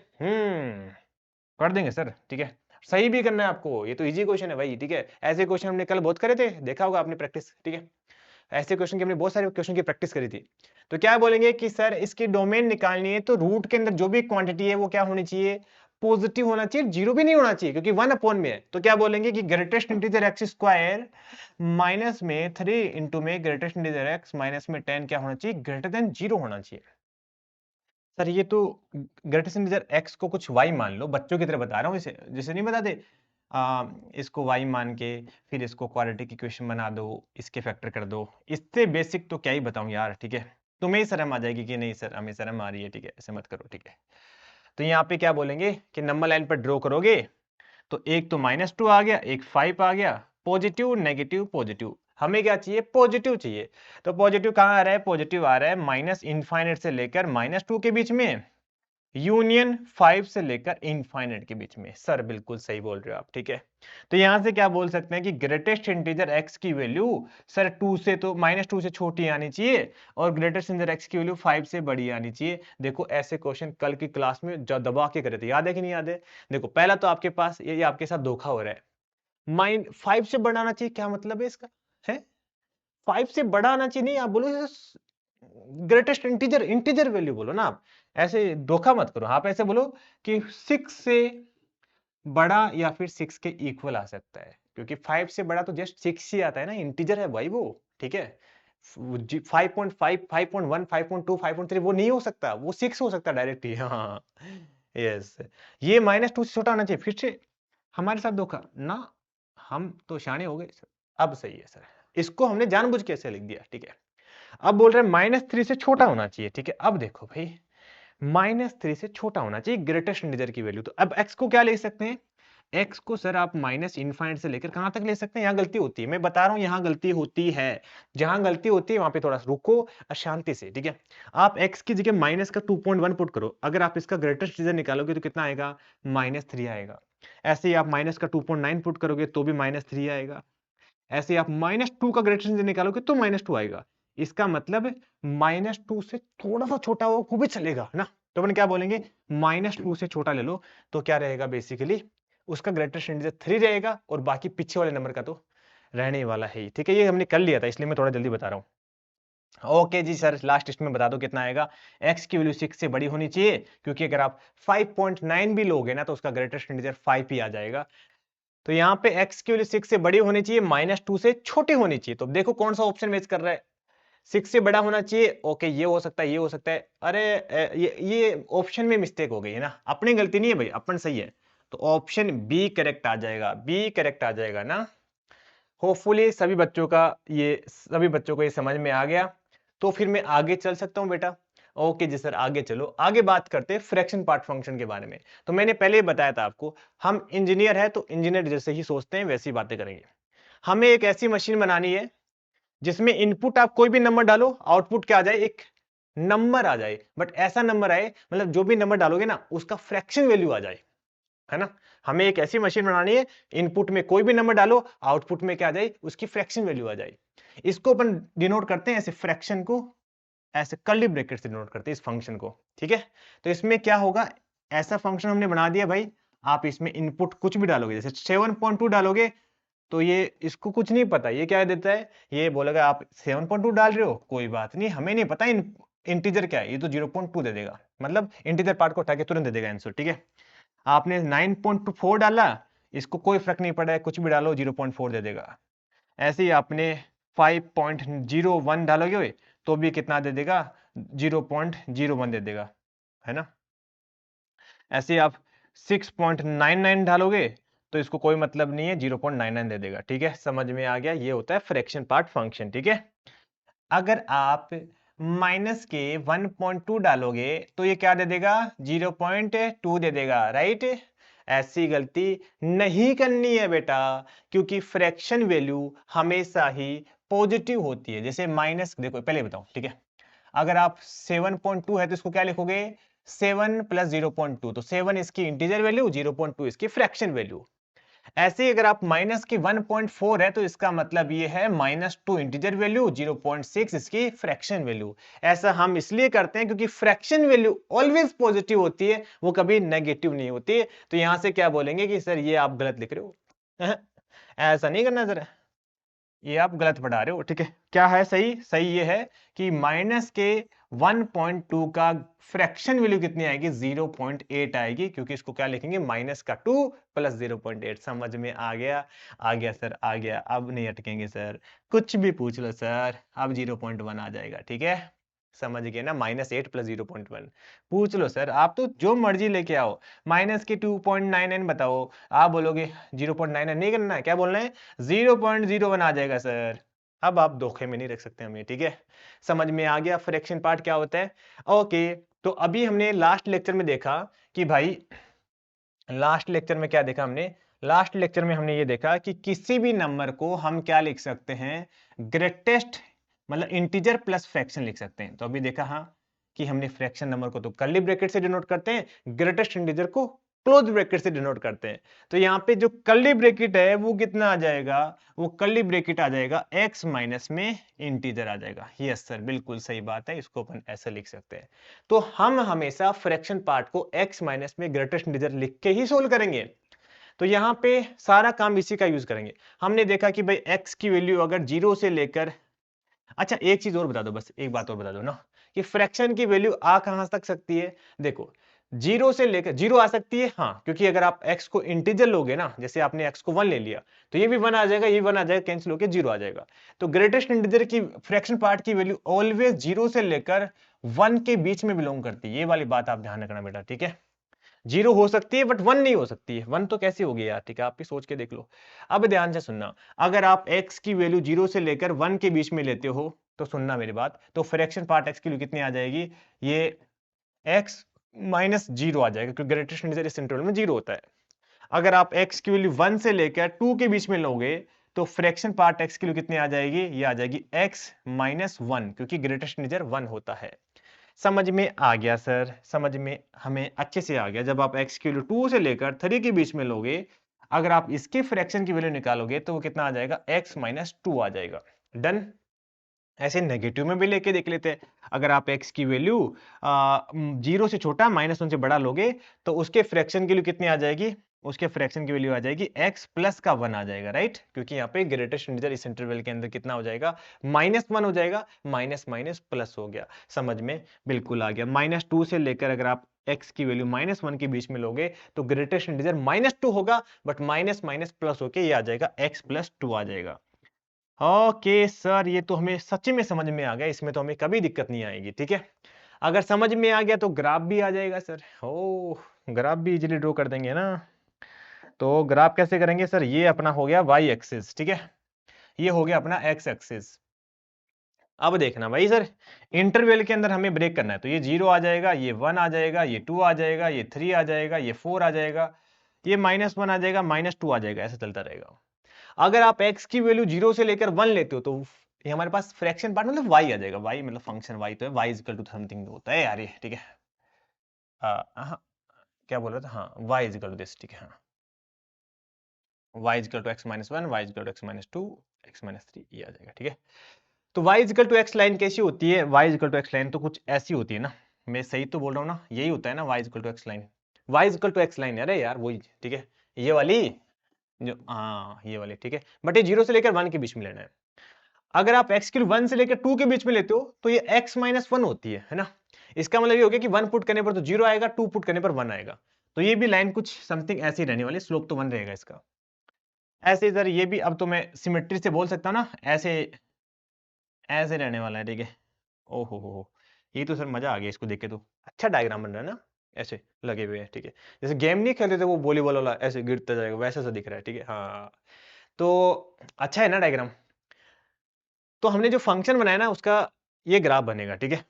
कर देंगे सर, ठीक है। सही भी करना है आपको, ये तो इजी क्वेश्चन है भाई, ठीक है। ऐसे क्वेश्चन हमने कल बहुत करे थे, देखा होगा आपने प्रैक्टिस, ठीक है। ऐसे क्वेश्चन की हमने बहुत सारे क्वेश्चन की प्रैक्टिस करी थी। तो क्या बोलेंगे कि सर इसकी डोमेन निकालनी है तो रूट के अंदर जो भी क्वांटिटी है वो क्या होनी चाहिए? पॉजिटिव होना चाहिए, जीरो भी नहीं होना चाहिए क्योंकि 1 में है। तो क्या बोलेंगे कि greatest integer x square minus में 3 इंटू में ग्रेटेस्ट इंटीजर एक्स माइनस में 10 क्या होना चाहिए? ग्रेटर देन 0 होना चाहिए। सर ये तो ग्रेटेस्ट इंटीजर x को कुछ y मान लो, बच्चों की तरह बता रहा हूँ इसे, जैसे नहीं बताते इसको y मान के फिर इसको क्वाड्रेटिक इक्वेशन बना दो, इसके फैक्टर कर दो। इससे बेसिक तो क्या ही बताऊं यार, ठीक है। तुम्हें ही शर्म आ जाएगी कि नहीं सर हमें शर्म आ रही है, ठीक है, ऐसे मत करो, ठीक है। तो यहाँ पे क्या बोलेंगे कि नंबर लाइन पर ड्रॉ करोगे तो एक तो -2 आ गया, एक 5 आ गया, पॉजिटिव नेगेटिव पॉजिटिव। हमें क्या चाहिए? पॉजिटिव चाहिए। तो पॉजिटिव कहाँ आ रहा है? पॉजिटिव आ रहा है माइनस इनफाइनाइट से लेकर -2 के बीच में, यूनियन 5 से लेकर इनफाइनाइट के बीच में। सर बिल्कुल सही बोल रहे हो आप, ठीक है। तो यहां से क्या बोल सकते हैं कि ग्रेटेस्ट इंटीजर x की वैल्यू सर 2 से तो -2 से छोटी आनी चाहिए और ग्रेटेस्ट इंटीजर x की वैल्यू 5 से बड़ी आनी चाहिए। देखो ऐसे क्वेश्चन कल की क्लास में जो दबा के करे थे, याद है कि नहीं याद है? देखो पहला तो आपके पास ये आपके साथ धोखा हो रहा है, 5 से बड़ा आना चाहिए, क्या मतलब है इसका? है 5 से बड़ा आना चाहिए, नहीं आप बोलो ग्रेटेस्ट इंटीजर, इंटीजर वैल्यू बोलो ना आप, ऐसे धोखा मत करो। आप ऐसे बोलो कि 6 से बड़ा या फिर 6 के इक्वल आ सकता है, क्योंकि 5 से बड़ा तो जस्ट 6 ही आता है ना, इंटीजर है भाई वो, ठीक है। 5.5 5.1 5.2 5.3 वो नहीं हो सकता, वो 6 हो सकता है डायरेक्ट ही। हाँ यस, ये -2 से छोटा होना चाहिए। फिर से हमारे साथ धोखा ना, हम तो शाणे हो गए सर। अब सही है सर, इसको हमने जानबूझ के ऐसे लिख दिया, ठीक है। अब बोल रहे हैं -3 से छोटा होना चाहिए, ठीक है। अब देखो भाई -3 से छोटा होना चाहिए ग्रेटेस्ट इंटीजर की वैल्यू। तो अब x को क्या ले सकते हैं? x को सर आप माइनस इनफाइनाइट से लेकर कहां तक ले सकते हैं? यहां गलती होती है, मैं बता रहा हूं यहां गलती होती है। जहां गलती होती है वहां पे थोड़ा सा रुको और शांति से, ठीक है। आप x की जगह माइनस का 2.1 पुट करो, अगर आप इसका ग्रेटेस्ट इंटीजर निकालोगे तो कितना आएगा? -3 आएगा। ऐसे ही आप माइनस का 2.9 पुट करोगे तो भी -3 आएगा। ऐसे आप -2 का ग्रेटेस्ट इंटीजर निकालोगे तो -2 आएगा। इसका मतलब -2 से थोड़ा सा छोटा हो वो भी चलेगा ना। तो अपन क्या बोलेंगे? -2 से छोटा ले लो तो क्या रहेगा? बेसिकली उसका ग्रेटेस्ट इंटीजर 3 रहेगा और बाकी पीछे वाले नंबर का तो रहने वाला है ही, ठीक है। ये हमने कर लिया था इसलिए मैं थोड़ा जल्दी बता रहा हूं। ओके जी सर, लास्ट इसमें बता दो कितना आएगा? x की वैल्यू 6 से बड़ी होनी चाहिए, क्योंकि अगर आप 5.9 भी लोगे ना तो उसका ग्रेटेस्ट इंटीजर 5 ही आ जाएगा। तो यहाँ पे x की वैल्यू 6 से बड़ी होनी चाहिए, -2 से छोटी होनी चाहिए। तो देखो कौन सा ऑप्शन मैच कर रहा है? 6 से बड़ा होना चाहिए, ओके ये हो सकता है, ये हो सकता है। अरे ये ऑप्शन में मिस्टेक हो गई है ना, अपनी गलती नहीं है भाई, अपन सही है। तो ऑप्शन बी करेक्ट आ जाएगा, बी करेक्ट आ जाएगा ना। होपफुली सभी बच्चों को ये समझ में आ गया। तो फिर मैं आगे चल सकता हूं बेटा? ओके जी सर, आगे चलो। आगे बात करते हैं फ्रैक्शन पार्ट फंक्शन के बारे में। तो मैंने पहले ही बताया था आपको, हम इंजीनियर है तो इंजीनियर जैसे ही सोचते हैं वैसी बातें करेंगे। हमें एक ऐसी मशीन बनानी है जिसमें इनपुट आप कोई भी नंबर डालो, आउटपुट क्या आ जाए? एक नंबर आ जाए, बट ऐसा नंबर आए मतलब जो भी नंबर डालोगे ना उसका फ्रैक्शन वैल्यू आ जाए, है ना। हमें एक ऐसी मशीन बनानी है, इनपुट में कोई भी नंबर डालो, आउटपुट में क्या आ जाए? उसकी फ्रैक्शन वैल्यू आ जाए। इसको अपन डिनोट करते हैं ऐसे, फ्रैक्शन को ऐसे कर्ली ब्रैकेट से डिनोट करते हैं इस फंक्शन को, ठीक है। तो इसमें क्या होगा, ऐसा फंक्शन हमने बना दिया भाई, आप इसमें इनपुट कुछ भी डालोगे, जैसे 7.2 डालोगे तो ये इसको कुछ नहीं पता, ये क्या देता है, ये बोलेगा आप 7.2 डाल रहे हो, कोई बात नहीं, हमें नहीं पता इंटीजर क्या है, ये तो 0.2 दे देगा, मतलब इंटीजर पार्ट को उठा के तुरंत दे देगा आंसर, ठीक है। आपने 9.4 डाला, इसको कोई फर्क नहीं पड़ा है, कुछ भी डालो 0.4 दे देगा। ऐसे ही आपने 5.01 डालोगे तो भी कितना दे देगा, 0.01 दे देगा, है ना। ऐसे ही आप 6.99 डालोगे तो इसको कोई मतलब नहीं है, 0.99 दे देगा, ठीक है। समझ में आ गया, ये होता है फ्रैक्शन पार्ट फंक्शन, ठीक है। अगर आप माइनस के 1.2 डालोगे तो ये क्या दे देगा, 0.2 दे देगा, राइट। ऐसी गलती नहीं करनी है बेटा, क्योंकि फ्रैक्शन वैल्यू हमेशा ही पॉजिटिव होती है। जैसे माइनस, देखो पहले बताओ, ठीक है। अगर आप 7.2 है तो इसको क्या लिखोगे, 7 प्लस 0.2, तो 7 इसकी इंटीजर वैल्यू, 0.2 इसकी फ्रैक्शन वैल्यू। ऐसे ही अगर आप माइनस की 1.4 है तो इसका मतलब ये है -2 इंटीजर वैल्यू, 0.6 इसकी फ्रैक्शन वैल्यू। ऐसा हम इसलिए करते हैं क्योंकि फ्रैक्शन वैल्यू ऑलवेज पॉजिटिव होती है, वो कभी नेगेटिव नहीं होती। तो यहां से क्या बोलेंगे कि सर ये आप गलत लिख रहे हो ऐसा नहीं करना सर, ये आप गलत पढ़ा रहे हो, ठीक है। क्या है सही, सही ये है कि माइनस के 1.2 का फ्रैक्शन वैल्यू कितनी आएगी, 0.8 आएगी, क्योंकि इसको क्या लिखेंगे, माइनस का 2 प्लस 0.8। समझ में आ गया, आ गया सर, आ गया, अब नहीं अटकेंगे सर, कुछ भी पूछ लो सर, अब 0.1 आ जाएगा, ठीक है। समझ गए ना, -8 प्लस 0.1 पूछ लो सर, आप तो जो मर्जी लेके आओ। माइनस के 2.99 बताओ, आप बोलोगे 0.99 नहीं करना है, क्या बोलना है, 0.01 आ जाएगा सर। अब आप धोखे में नहीं रख सकते हमें, ठीक है। समझ में आ गया फ्रैक्शन पार्ट क्या होता है। ओके, तो अभी हमने लास्ट लेक्चर में देखा कि भाई, लास्ट लेक्चर में क्या देखा हमने, लास्ट लेक्चर में हमने ये देखा कि किसी भी नंबर को हम क्या लिख सकते हैं, ग्रेटेस्ट, मतलब इंटीजर प्लस फ्रैक्शन लिख सकते हैं। तो अभी देखा हाँ, कि हमने फ्रैक्शन नंबर को तो कर्ली ब्रैकेट से डिनोट करते हैं, ग्रेटेस्ट इंटीजर को क्लोज ब्रैकेट से डिनोट करते हैं। तो यहाँ पे जो कर्ली ब्रैकेट है वो कितना आ जाएगा, वो कर्ली ब्रैकेट आ जाएगा x माइनस में इंटीजर आ जाएगा। यस सर, बिल्कुल सही बात है, इसको अपन ऐसे लिख सकते हैं। तो हम हमेशा फ्रैक्शन पार्ट को x माइनस में ग्रेटेस्ट इंटीजर लिख के ही सोल्व करेंगे। तो यहां पे सारा काम इसी का यूज करेंगे। हमने देखा कि भाई x की वैल्यू अगर 0 से लेकर, अच्छा एक चीज और बता दो, बस एक बात और बता दो ना, कि फ्रैक्शन की वैल्यू आ कहां तक सकती है। देखो, 0 से लेकर 0 आ सकती है, हाँ, क्योंकि अगर आप x को इंटीजर लोगे ना, जैसे आपने x को 1 ले लिया, तो ये भी 1 आ जाएगा, ये 1 आ जाएगा, कैंसिल होकर 0 आ जाएगा। तो ग्रेटेस्ट इंटीजर की फ्रैक्शन पार्ट की वैल्यू ऑलवेज 0 से लेकर 1 के बीच में बिलोंग करती है। ये वाली बात आप ध्यान रखना बेटा, ठीक है। 0 हो सकती है बट 1 नहीं हो सकती है। 1 तो कैसी होगी यार, ठीक है, आप भी सोच के देख लो। अब ध्यान से सुनना, अगर आप x की वैल्यू 0 से लेकर 1 के बीच में लेते हो, तो सुनना मेरी बात, तो फ्रैक्शन पार्ट x की वैल्यू कितनी आ जाएगी, ये x माइनस 0 आ जाएगा, क्योंकि ग्रेटेस्ट इंटीजर इस इंटरवल में 0 होता है। अगर आप x की वैल्यू 1 से लेकर 2 के बीच में लोगे, तो फ्रैक्शन पार्ट x की वैल्यू कितनी आ जाएगी, ये आ जाएगी x माइनस 1, क्योंकि ग्रेटेस्ट इंटीजर 1 होता है। समझ में आ गया सर, समझ में हमें अच्छे से आ गया। जब आप x की वैल्यू 2 से लेकर 3 के बीच में लोगे, अगर आप इसके फ्रैक्शन की वैल्यू निकालोगे तो वो कितना आ जाएगा, x माइनस 2 आ जाएगा। डन। ऐसे नेगेटिव में भी लेके देख लेते हैं। अगर आप x की वैल्यू 0 से छोटा -1 से बड़ा लोगे, तो उसके फ्रैक्शन की वैल्यू कितनी आ जाएगी, उसके फ्रैक्शन की वैल्यू आ जाएगी x प्लस का 1 आ जाएगा, राइट। क्योंकि यहाँ पे ग्रेटेस्ट इंटीजर इस इंटरवल के अंदर कितना हो जाएगा, -1 हो जाएगा, माइनस माइनस प्लस हो गया। समझ में बिल्कुल आ गया। -2 से लेकर अगर आप x की वैल्यू -1 के बीच में लोगे, तो ग्रेटेस्ट इंटीजर -2 होगा, बट माइनस माइनस प्लस होके ये आ जाएगा, x प्लस 2 आ जाएगा। ओके सर, ये तो हमें सच्ची में समझ में आ गया, इसमें तो हमें कभी दिक्कत नहीं आएगी, ठीक है। अगर समझ में आ गया तो ग्राफ भी आ जाएगा सर। ओ, ग्राफ भी इजीली ड्रॉ कर देंगे ना। तो ग्राफ कैसे करेंगे सर, ये अपना हो गया y एक्सिस, ठीक है, ये हो गया अपना x एक्सिस। अब देखना भाई सर, इंटरवल के अंदर हमें ब्रेक करना है, तो ये 0 आ जाएगा, ये 1 आ जाएगा, ये 2 आ जाएगा, ये 3 आ जाएगा, ये 4 आ जाएगा, ये -1 आ जाएगा, -2 आ जाएगा, ऐसा चलता रहेगा। अगर आप x की वैल्यू 0 से लेकर 1 लेते हो, तो ये हमारे पास फ्रैक्शन पार्ट मतलब y आ जाएगा। y मतलब फंक्शन y तो है, y इक्वल टू समथिंग होता है यार ये, ठीक है। हाँ, क्या बोल रहा था, हाँ, y इक्वल टू दिस, ठीक है, हाँ। y equal to x minus one, y equal to x minus two, x minus three, ये आ जाएगा। ठीक है, तो y equal to x line कैसी होती है? y equal to x line तो कुछ ऐसी होती है ना, मैं सही तो बोल रहा हूँ ना, यही होता है ना y equal to x line. y equal to x line, अरे यार वही, ठीक है, ये वाली, जो हाँ ये वाली, ठीक है, बट ये 0 से लेकर 1 के बीच में लेना है। अगर आप x की 1 से लेकर 2 के बीच में लेते हो तो ये x माइनस 1 होती है ना। इसका मतलब ये हो गया कि 1 पुट करने पर तो 0 आएगा, 2 पुट करने पर 1 आएगा। तो ये भी लाइन कुछ समथिंग ऐसी रहने वाली, स्लोप तो 1 रहेगा इसका। ऐसे इधर ये भी, अब तो मैं सिमेट्री से बोल सकता हूँ ना, ऐसे ऐसे रहने वाला है, ठीक है। ओहो हो, ये तो सर मजा आ गया इसको देख के, तो अच्छा डायग्राम बन रहा है ना, ऐसे लगे हुए हैं, ठीक है। जैसे गेम नहीं खेलते थे वो वॉलीबॉल वाला, ऐसे गिरता जाएगा, वैसा सा दिख रहा है, ठीक है। हाँ, तो अच्छा है ना डायग्राम। तो हमने जो फंक्शन बनाया ना उसका ये ग्राफ बनेगा, ठीक है।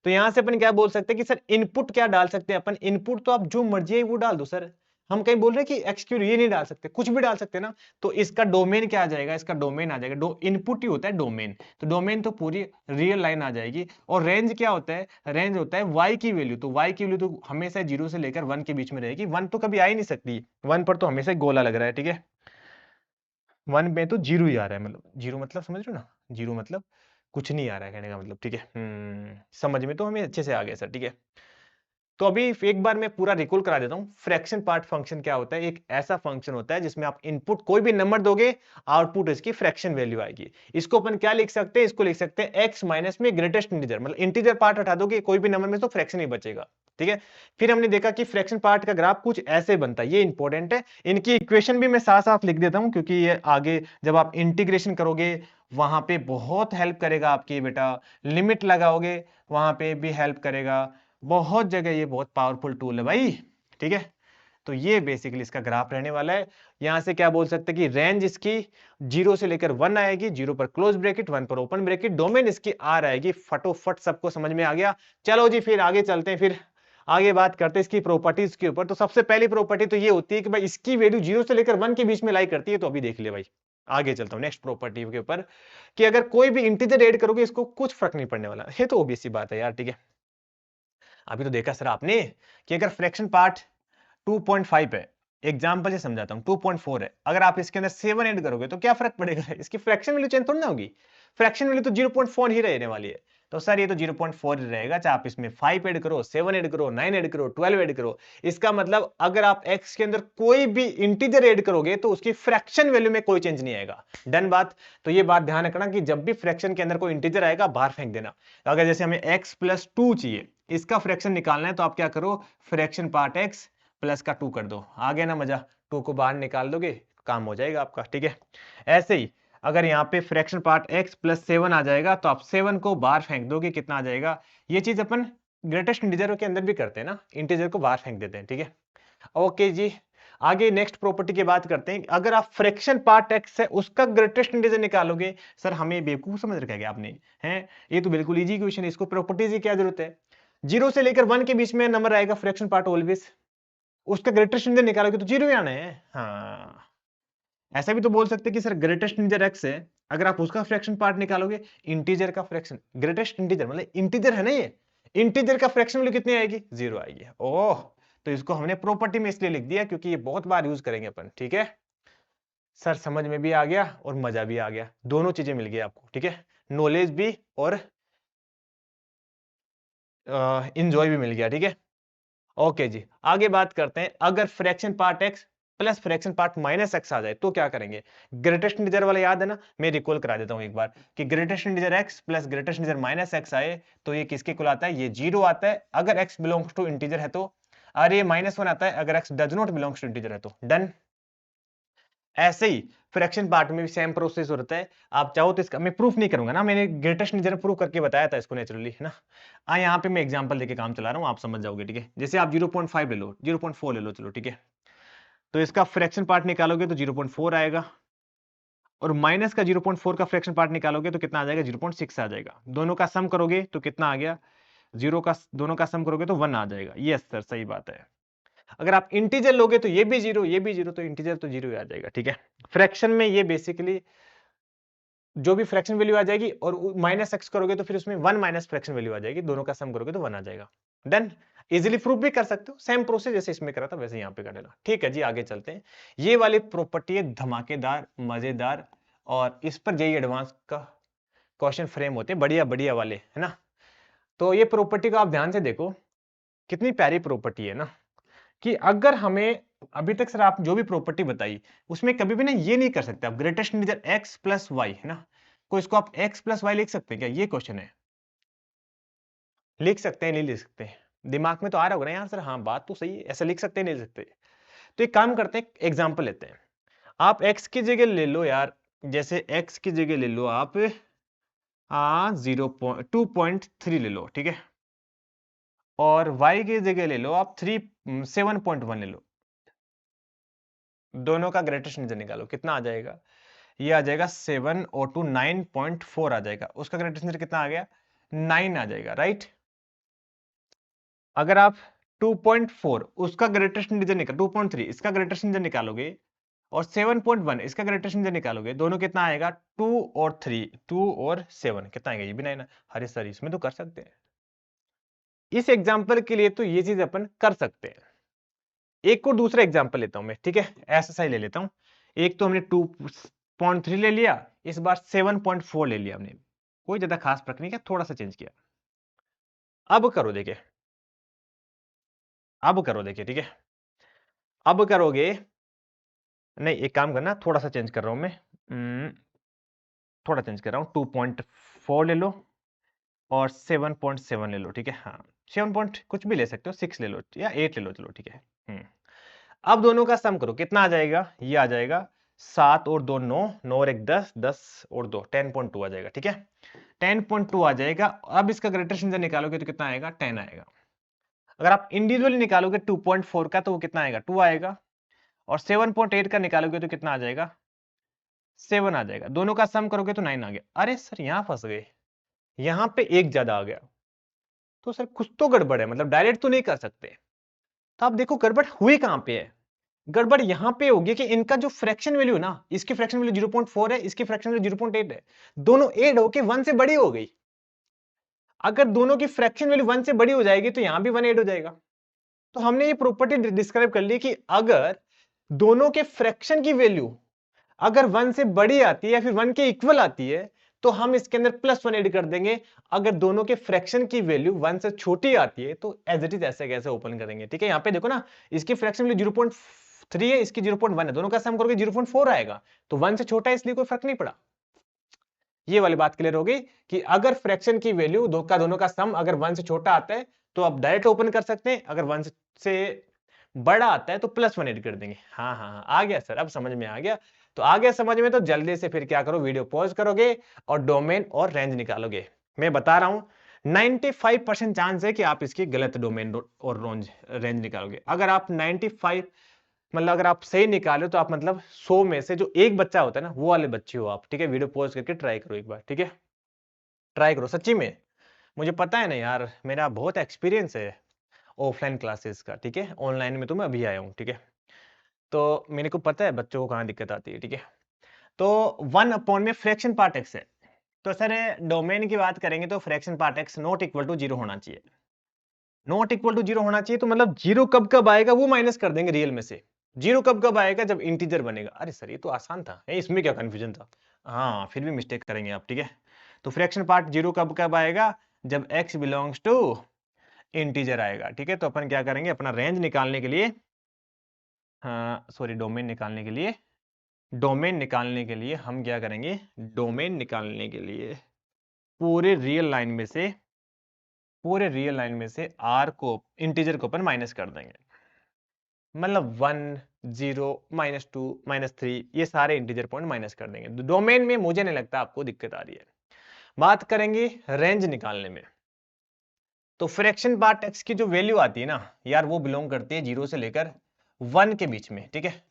तो यहां से अपन क्या बोल सकते हैं कि सर इनपुट क्या डाल सकते हैं अपन? इनपुट तो आप जो मर्जी है वो डाल दो सर। हम कहीं बोल रहे हैं कि एक्सक्यूज ये नहीं डाल सकते, कुछ भी डाल सकते हैं ना। तो इसका डोमेन क्या आ जाएगा? इसका डोमेन आ जाएगा, इनपुट ही होता है डोमेन। तो डोमेन तो पूरी रियल लाइन आ जाएगी। और रेंज क्या होता है? रेंज होता है वाई की वैल्यू। तो वाई की वैल्यू तो हमेशा 0 से लेकर 1 के बीच में रहेगी। 1 तो कभी आ ही नहीं सकती, 1 पर तो हमेशा गोला लग रहा है, ठीक है। 1 में तो 0 ही आ रहा है, मतलब 0 मतलब समझ रहे हो ना, 0 मतलब कुछ नहीं आ रहा है कहने का मतलब, ठीक है। समझ में तो हमें अच्छे से आ गया सर, ठीक है। तो अभी एक बार मैं पूरा रिकॉल करा देता हूं। फ्रैक्शन पार्ट फंक्शन क्या होता है? एक ऐसा फंक्शन होता है जिसमें आप इनपुट कोई भी नंबर दोगे, आउटपुट इसकी फ्रैक्शन वैल्यू आएगी। इसको अपन क्या लिख सकते हैं? इसको लिख सकते हैं एक्स माइनस में ग्रेटेस्ट इंटीजर, मतलब इंटीजर पार्ट हटा दोगे कोई भी नंबर में तो फ्रैक्शन ही बचेगा, ठीक है। फिर हमने देखा कि फ्रैक्शन पार्ट का ग्राफ कुछ ऐसे बनता है, ये इंपॉर्टेंट है। इनकी इक्वेशन भी मैं साथ साथ लिख देता हूं, क्योंकि ये आगे जब आप इंटीग्रेशन करोगे वहां पे बहुत हेल्प करेगा आपकी बेटा। लिमिट लगाओगे वहां पे भी हेल्प करेगा, बहुत जगह ये बहुत पावरफुल टूल है भाई, ठीक है। तो ये बेसिकली इसका ग्राफ रहने वाला है। यहां से क्या बोल सकते हैं कि रेंज इसकी 0 से लेकर 1 आएगी, 0 पर क्लोज ब्रैकेट, 1 पर ओपन ब्रैकेट, डोमेन इसकी आर आएगी। फटोफट सबको समझ में आ गया। चलो जी फिर आगे चलते हैं, फिर आगे बात करते हैं इसकी प्रॉपर्टीज के ऊपर। तो सबसे पहली प्रॉपर्टी तो ये होती है कि भाई इसकी वैल्यू 0 से लेकर 1 के बीच में लाई करती है। तो अभी देख ले भाई, आगे चलता हूं नेक्स्ट प्रॉपर्टी के ऊपर, कि अगर कोई भी इंटीजर ऐड करोगे इसको कुछ फर्क नहीं पड़ने वाला। ये तो ओबीएस सी बात है यार, ठीक है। अभी तो देखा सर आपने कि अगर फ्रैक्शन पार्ट 2.5 है, एग्जांपल से समझाता हूं, 2.4 है, अगर आप इसके अंदर 7 ऐड करोगे तो क्या फर्क पड़ेगा? इसकी फ्रैक्शन वैल्यू चेंज थोड़ी ना होगी, फ्रैक्शन वैल्यू तो 0.4 ही रहने वाली है। तो सर ये तो 0.4 ही रहेगा, चाहे आप इसमें 5 ऐड करो, 7 ऐड करो, 9 ऐड करो, 12 ऐड करो। इसका मतलब अगर आप x के अंदर कोई भी इंटीजर ऐड करोगे तो उसकी फ्रैक्शन वैल्यू में कोई चेंज नहीं आएगा। डन बात। तो ये बात ध्यान रखना कि जब भी फ्रैक्शन के अंदर कोई इंटीजर आएगा बाहर फेंक देना। अगर जैसे हमें x+2 चाहिए, इसका फ्रैक्शन निकालना है, तो आप क्या करो, फ्रैक्शन पार्ट x प्लस का 2 कर दो, आ गया ना मजा। 2 को बाहर निकाल दोगे काम हो जाएगा आपका, ठीक है। ऐसे ही अगर यहाँ पे फ्रैक्शन पार्ट x+7 आ जाएगा तो आप 7 को बाहर फेंक दोगे, कितना आ जाएगा? ये चीज अपन ग्रेटेस्ट इंटीजर के अंदर भी करते हैं ना, इंटीजर को बाहर फेंक देते हैं, ठीक है। ओके जी, आगे नेक्स्ट प्रॉपर्टी की बात करते हैं। अगर आप फ्रैक्शन पार्ट x है उसका ग्रेटेस्ट इंटीजर निकालोगे, सर हमें बेवकूफ समझ रखा है क्या आपने? हैं, ये तो बिल्कुल इजी क्वेश्चन है, इसको प्रॉपर्टीज की क्या जरूरत है? 0 से लेकर 1 के बीच में नंबर आएगा फ्रैक्शन पार्ट ऑलवेज, उसका ग्रेटेस्ट इंटीजर निकालोगे तो 0 ही आना है। हाँ, ऐसा भी तो बोल सकते हैं कि सर ग्रेटेस्ट इंटीजर x है, अगर आप उसका फ्रैक्शन पार्ट निकालोगे, इंटीजर का फ्रैक्शन, ग्रेटेस्ट इंटीजर मतलब इंटीजर है ना, ये इंटीजर का फ्रैक्शन वैल्यू कितनी आएगी? 0 आएगी। ओह, तो इसको हमने प्रॉपर्टी में इसलिए लिख दिया क्योंकि ये बहुत बार यूज करेंगे अपन, ठीक है। सर समझ में भी आ गया और मजा भी आ गया, दोनों चीजें मिल गई आपको, ठीक है। नॉलेज भी और इंजॉय भी मिल गया, ठीक है। ओके जी, आगे बात करते हैं। अगर fraction part x plus fraction part minus x आ जाए तो क्या करेंगे? ग्रेटेस्ट इंटीजर वाला याद है ना, मैं रिकॉल करा देता हूं एक बार, कि greatest integer x plus greatest integer minus x आए तो ये किसके कुल आता है? ये 0 आता है अगर x बिलोंग्स टू इंटीजर है तो, और ये -1 आता है अगर x does not belongs to integer है तो। डन। ऐसे ही फ्रैक्शन पार्ट में भी सेम प्रोसेस होता है। आप चाहो तो इसका मैं प्रूफ नहीं करूंगा ना, मैंने ग्रेटेस्ट इंटीजर प्रूव करके बताया था इसको नेचुरली, है ना। यहाँ पे मैं एग्जांपल देके काम चला रहा हूँ, आप समझ जाओगे, ठीक है। जैसे आप 0.5 ले लो, 0.4 ले लो, चलो ठीक है। तो इसका फ्रैक्शन पार्ट निकालोगे तो 0.4 आएगा, और माइनस का 0.4 का फ्रैक्शन पार्ट निकालोगे तो कितना आ जाएगा? 0.6 आ जाएगा। दोनों का सम करोगे तो कितना आ गया? दोनों का सम करोगे तो 1 आ जाएगा। यस सर, सही बात है। अगर आप इंटीजर लोगे तो ये भी 0, ये भी 0, तो इंटीजर तो 0 ही आ जाएगा, ठीक है। फ्रैक्शन में ये बेसिकली जो भी फ्रैक्शन वैल्यू आ जाएगी और माइनस एक्स करोगे तो फिर उसमें 1 माइनस फ्रैक्शन वैल्यू आ जाएगी, दोनों का सम करोगे तो 1 आ जाएगा। डन। इजीली प्रूफ भी कर सकते हो, सेम प्रोसेस जैसे इसमें करा था वैसे यहाँ पे कर लेना। ठीक है जी, आगे चलते हैं। ये वाली प्रॉपर्टी है धमाकेदार, मजेदार, और इस पर जेईई एडवांस का क्वेश्चन फ्रेम होते हैं, बढ़िया बढ़िया वाले, है ना। तो ये प्रॉपर्टी को आप ध्यान से देखो, कितनी प्यारी प्रॉपर्टी है ना, कि अगर हमें अभी तक सर आप जो भी प्रॉपर्टी बताई उसमें कभी भी ना ये नहीं कर सकते आप greatest integer x plus y, है ना, को इसको आप x प्लस वाई लिख सकते हैं क्या, ये क्वेश्चन है। लिख सकते हैं नहीं लिख सकते, दिमाग में तो आ रहा होगा ना यार सर, हाँ बात तो सही है, ऐसा लिख सकते हैं नहीं लिख सकते। तो एक काम करते हैं, एग्जाम्पल लेते हैं। आप x की जगह ले लो यार, जैसे x की जगह ले लो आप 2.3 ले लो, ठीक है, और y की जगह ले लो आप 7.1 ले लो। दोनों का ग्रेटेस्ट इंटीजर निकालो, कितना आ जाएगा, ये आ जाएगा 7 और 2 9.4 आ जाएगा, उसका ग्रेटेस्ट इंटीजर कितना आ गया, 9 आ जाएगा, राइट। अगर आप 2.4 उसका ग्रेटेस्ट इंटीजर निकाल 2.3 इसका ग्रेटेस्ट इंटीजर निकालोगे और 7.1 इसका ग्रेटेस्ट इंटीजर निकालोगे, दोनों कितना आएगा, 2 और 3, 2 और 7 कितना आएगा, ये भी 9। अरे सर इसमें तो कर सकते हैं, इस एग्जांपल के लिए तो ये चीज अपन कर सकते हैं। एक और दूसरा एग्जांपल लेता हूं मैं, ठीक है, ऐसा सा ही ले लेता हूं। एक तो हमने 2.3 ले लिया, इस बार 7.4 ले लिया हमने, कोई ज्यादा खास फर्क नहीं किया, थोड़ा सा चेंज किया। अब करो देखिए, अब करो देखिए, ठीक है, अब करोगे, नहीं एक काम करना, थोड़ा सा चेंज कर रहा हूं मैं, थोड़ा चेंज कर रहा हूं, 2.4 ले लो और 7.7 ले लो, ठीक है, हाँ 7 पॉइंट कुछ भी ले सकते हो, 6 ले लो या 8 ले लो, चलो ठीक है। अब दोनों का सम करो, कितना आ जाएगा, ये आ जाएगा 7 और 2 9, 9 और 1 10, 10 और 2 10.2 आ जाएगा, ठीक है, 10.2 आ जाएगा। अब इसका ग्रेटेस्ट इंटीजर निकालोगे तो कितना आएगा, 10 आएगा। अगर आप इंडिविजुअली निकालोगे 2.4 का तो वो कितना आएगा, 2 आएगा, और 7.8 का निकालोगे तो कितना आ जाएगा, 7 आ जाएगा। दोनों का सम करोगे तो 9 आ गया। अरे सर यहां फंस गए, यहां पे एक ज्यादा आ गया, तो सर कुछ तो गड़बड़ है, मतलब डायरेक्ट तो नहीं कर सकते। तो आप देखो गड़बड़ हुई कहां पे है, गड़बड़ यहां पे होगी कि इनका जो फ्रैक्शन वैल्यू ना, इसकी फ्रैक्शन वैल्यू 0.4 है, इसकी फ्रैक्शन वैल्यू 0.8 है, दोनों ऐड होके 1 से बड़ी हो गई। अगर दोनों की फ्रैक्शन वैल्यू 1 से बड़ी हो जाएगी तो यहां भी 1 ऐड हो जाएगा। तो हमने ये प्रॉपर्टी डिस्क्राइब कर ली कि अगर दोनों के फ्रैक्शन की वैल्यू अगर 1 से बड़ी आती है या फिर 1 के इक्वल आती है तो हम इसके अंदर +1 ऐड कर देंगे। अगर दोनों के फ्रैक्शन की वैल्यू 1 से छोटी आती है तो एज इट इज ऐसे कैसे ओपन करेंगे, ठीक है। यहां पे देखो ना, इसकी फ्रैक्शन वैल्यू 0.3 है, इसकी 0.1 है, दोनों का सम करोगे 0.4 आएगा, तो 1 से छोटा है इसलिए कोई फर्क नहीं पड़ा। ये वाली बात क्लियर हो गई कि अगर फ्रैक्शन की वैल्यू दोनों का सम अगर 1 से छोटा आता है तो आप डायरेक्ट ओपन कर सकते हैं, अगर 1 से बड़ा आता है तो +1 ऐड कर देंगे। हाँ हाँ हाँ, आ गया सर, अब समझ में आ गया। तो आ गया समझ में, तो जल्दी से फिर क्या करो, वीडियो पॉज करोगे और डोमेन और रेंज निकालोगे। मैं बता रहा हूं 95% चांस है कि आप इसकी गलत डोमेन और रेंज निकालोगे। अगर आप 95 मतलब अगर आप सही निकालो तो आप मतलब 100 में से जो एक बच्चा होता है ना, वो वाले बच्चे हो आप, ठीक है। वीडियो पॉज करके ट्राई करो एक बार, ठीक है, ट्राई करो सच्ची में। मुझे पता है ना यार, मेरा बहुत एक्सपीरियंस है ऑफलाइन क्लासेस का, ठीक है, ऑनलाइन में तो मैं अभी आया हूँ, ठीक है। तो मेरे को पता है बच्चों को कहाँ दिक्कत आती है, ठीक है। तो 1 में फ्रैक्शन पार्ट एक्स है, तो सर डोमेन की बात करेंगे तो fraction part x not equal to 0 होना चाहिए। नॉट इक्वल टू 0 होना चाहिए, तो मतलब 0 कब कब आएगा वो माइनस कर देंगे रियल में से। 0 कब कब आएगा, जब इंटीजर बनेगा। अरे सर ये तो आसान था, इसमें क्या कंफ्यूजन था। हाँ फिर भी मिस्टेक करेंगे आप, ठीक है। तो फ्रैक्शन पार्ट 0 कब कब आएगा, जब x बिलोंग्स टू इंटीजर आएगा, ठीक है। तो अपन क्या करेंगे, अपना रेंज निकालने के लिए, हाँ सॉरी डोमेन निकालने के लिए हम क्या करेंगे, डोमेन निकालने के लिए पूरे रियल लाइन में से r को इंटीजर को अपन माइनस कर देंगे। मतलब 1 0 -2 -3 ये सारे इंटीजर पॉइंट माइनस कर देंगे। डोमेन में मुझे नहीं लगता आपको दिक्कत आ रही है। बात करेंगे रेंज निकालने में, तो फ्रैक्शन पार्ट एक्स की जो वैल्यू आती है ना यार, वो बिलोंग करती है 0 से लेकर 1 के बीच में, ठीक है।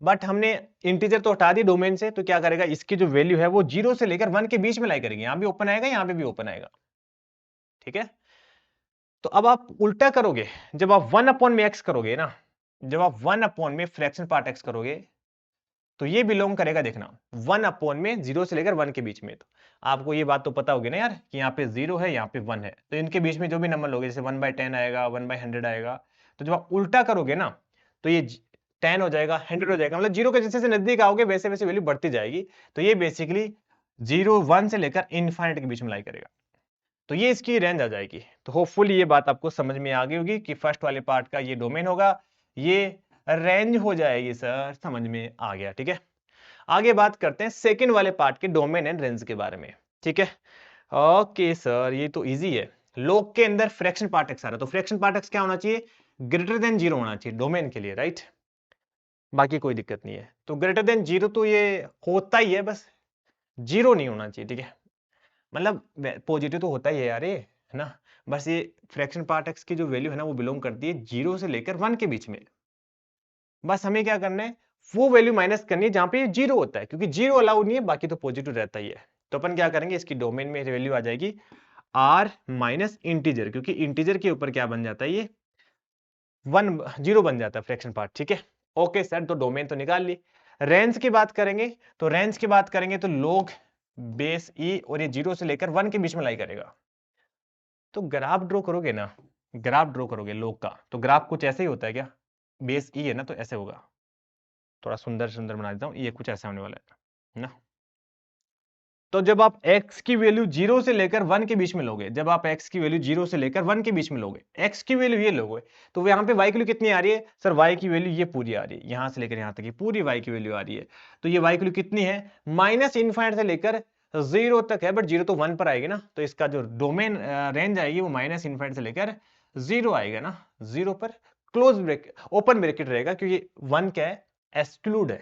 बट हमने इंटीजर तो हटा दी डोमेन से, तो क्या करेगा, इसकी जो वैल्यू है वो 0 से लेकर 1 के बीच में लाई करेगी। यहां भी ओपन आएगा, यहां पे भी ओपन आएगा, ठीक है। तो अब आप उल्टा करोगे, जब आप 1 में एक्स करोगे ना, जब आप 1 में फ्रैक्शन पार्ट एक्स करोगे तो ये बिलोंग करेगा, देखना 1 में 0 से लेकर 1 के बीच में। तो आपको ये बात तो पता होगी ना यार कि यहाँ पे 0 है, यहाँ पे 1 है, तो इनके बीच में जो भी नंबर लोगे, जैसे 1/10 आएगा, 1/100 आएगा, तो जब आप उल्टा करोगे ना तो ये 10 हो जाएगा, 100 हो जाएगा, मतलब 0 के जैसे जैसे नजदीक आओगे वैसे वैसे वैल्यू बढ़ती जाएगी। तो ये बेसिकली 0 1 से लेकर इनफाइनाइट के बीच में लाई करेगा, तो ये इसकी रेंज आ जाएगी। तो होपफुली ये बात आपको समझ में आ गई होगी कि फर्स्ट वाले पार्ट का ये डोमेन होगा, ये रेंज हो जाएगी सर, समझ में आ गया, ठीक है। आगे बात करते हैं सेकंड वाले पार्ट के डोमेन एंड रेंज के बारे में, ठीक है। ओके सर, ये तो इजी है। लॉग के अंदर फ्रैक्शन पार्ट एक्स आ रहा है, तो फ्रैक्शन पार्ट एक्स क्या होना चाहिए, ग्रेटर देन 0 होना चाहिए डोमेन के लिए, राइट। बाकी कोई दिक्कत नहीं है, तो ग्रेटर देन 0 तो ये होता ही है, बस 0 नहीं होना चाहिए, ठीक है। मतलब पॉजिटिव तो होता ही है यार ये, है ना। बस ये फ्रैक्शन पार्ट एक्स की जो वैल्यू है ना वो बिलोंग करती है 0 से लेकर 1 के बीच में। बस हमें क्या करना है, वो वैल्यू माइनस करनी है जहां पे 0 होता है, क्योंकि 0 अलाउ नहीं है, बाकी तो पॉजिटिव रहता ही है। तो अपन क्या करेंगे, इसकी डोमेन में वैल्यू आ जाएगी r माइनस इंटीजर, क्योंकि इंटीजर के ऊपर क्या बन जाता है, ये 0 बन जाता है फ्रैक्शन पार्ट, ठीक है। ओके सर, तो डोमेन तो निकाल ली। रेंज की बात करेंगे, तो रेंज की बात करेंगे तो log बेस e, और ये 0 से लेकर 1 के बीच में लाई करेगा। तो ग्राफ ड्रॉ करोगे ना, ग्राफ ड्रॉ करोगे लोग का, तो ग्राफ कुछ ऐसे ही होता है क्या, बेस ई है ना, तो ऐसे होगा। थोड़ा सुंदर सुंदर बना देता हूँ, ये कुछ ऐसा होने वाला है ना। तो जब आप x की वैल्यू 0 से लेकर 1 के बीच में लोगे, जब आप x की वैल्यू 0 से लेकर 1 के बीच में लोगे, x की वैल्यू ये लोगे, तो यहाँ पे y की वैल्यू कितनी आ रही है सर, y की वैल्यू ये पूरी आ रही है, यहां से लेकर यहां तक ये पूरी y की वैल्यू आ रही है। तो ये y की वैल्यू कितनी है, माइनस इनफाइनाइट से लेकर 0 तक है, बट 0 तो 1 पर आएगी ना, तो इसका जो डोमेन रेंज आएगी वो माइनस इनफाइनाइट से लेकर 0 आएगा ना, 0 पर क्लोज ब्रेकेट ओपन ब्रेकेट रहेगा, क्योंकि 1 क्या है, एक्सक्लूड है।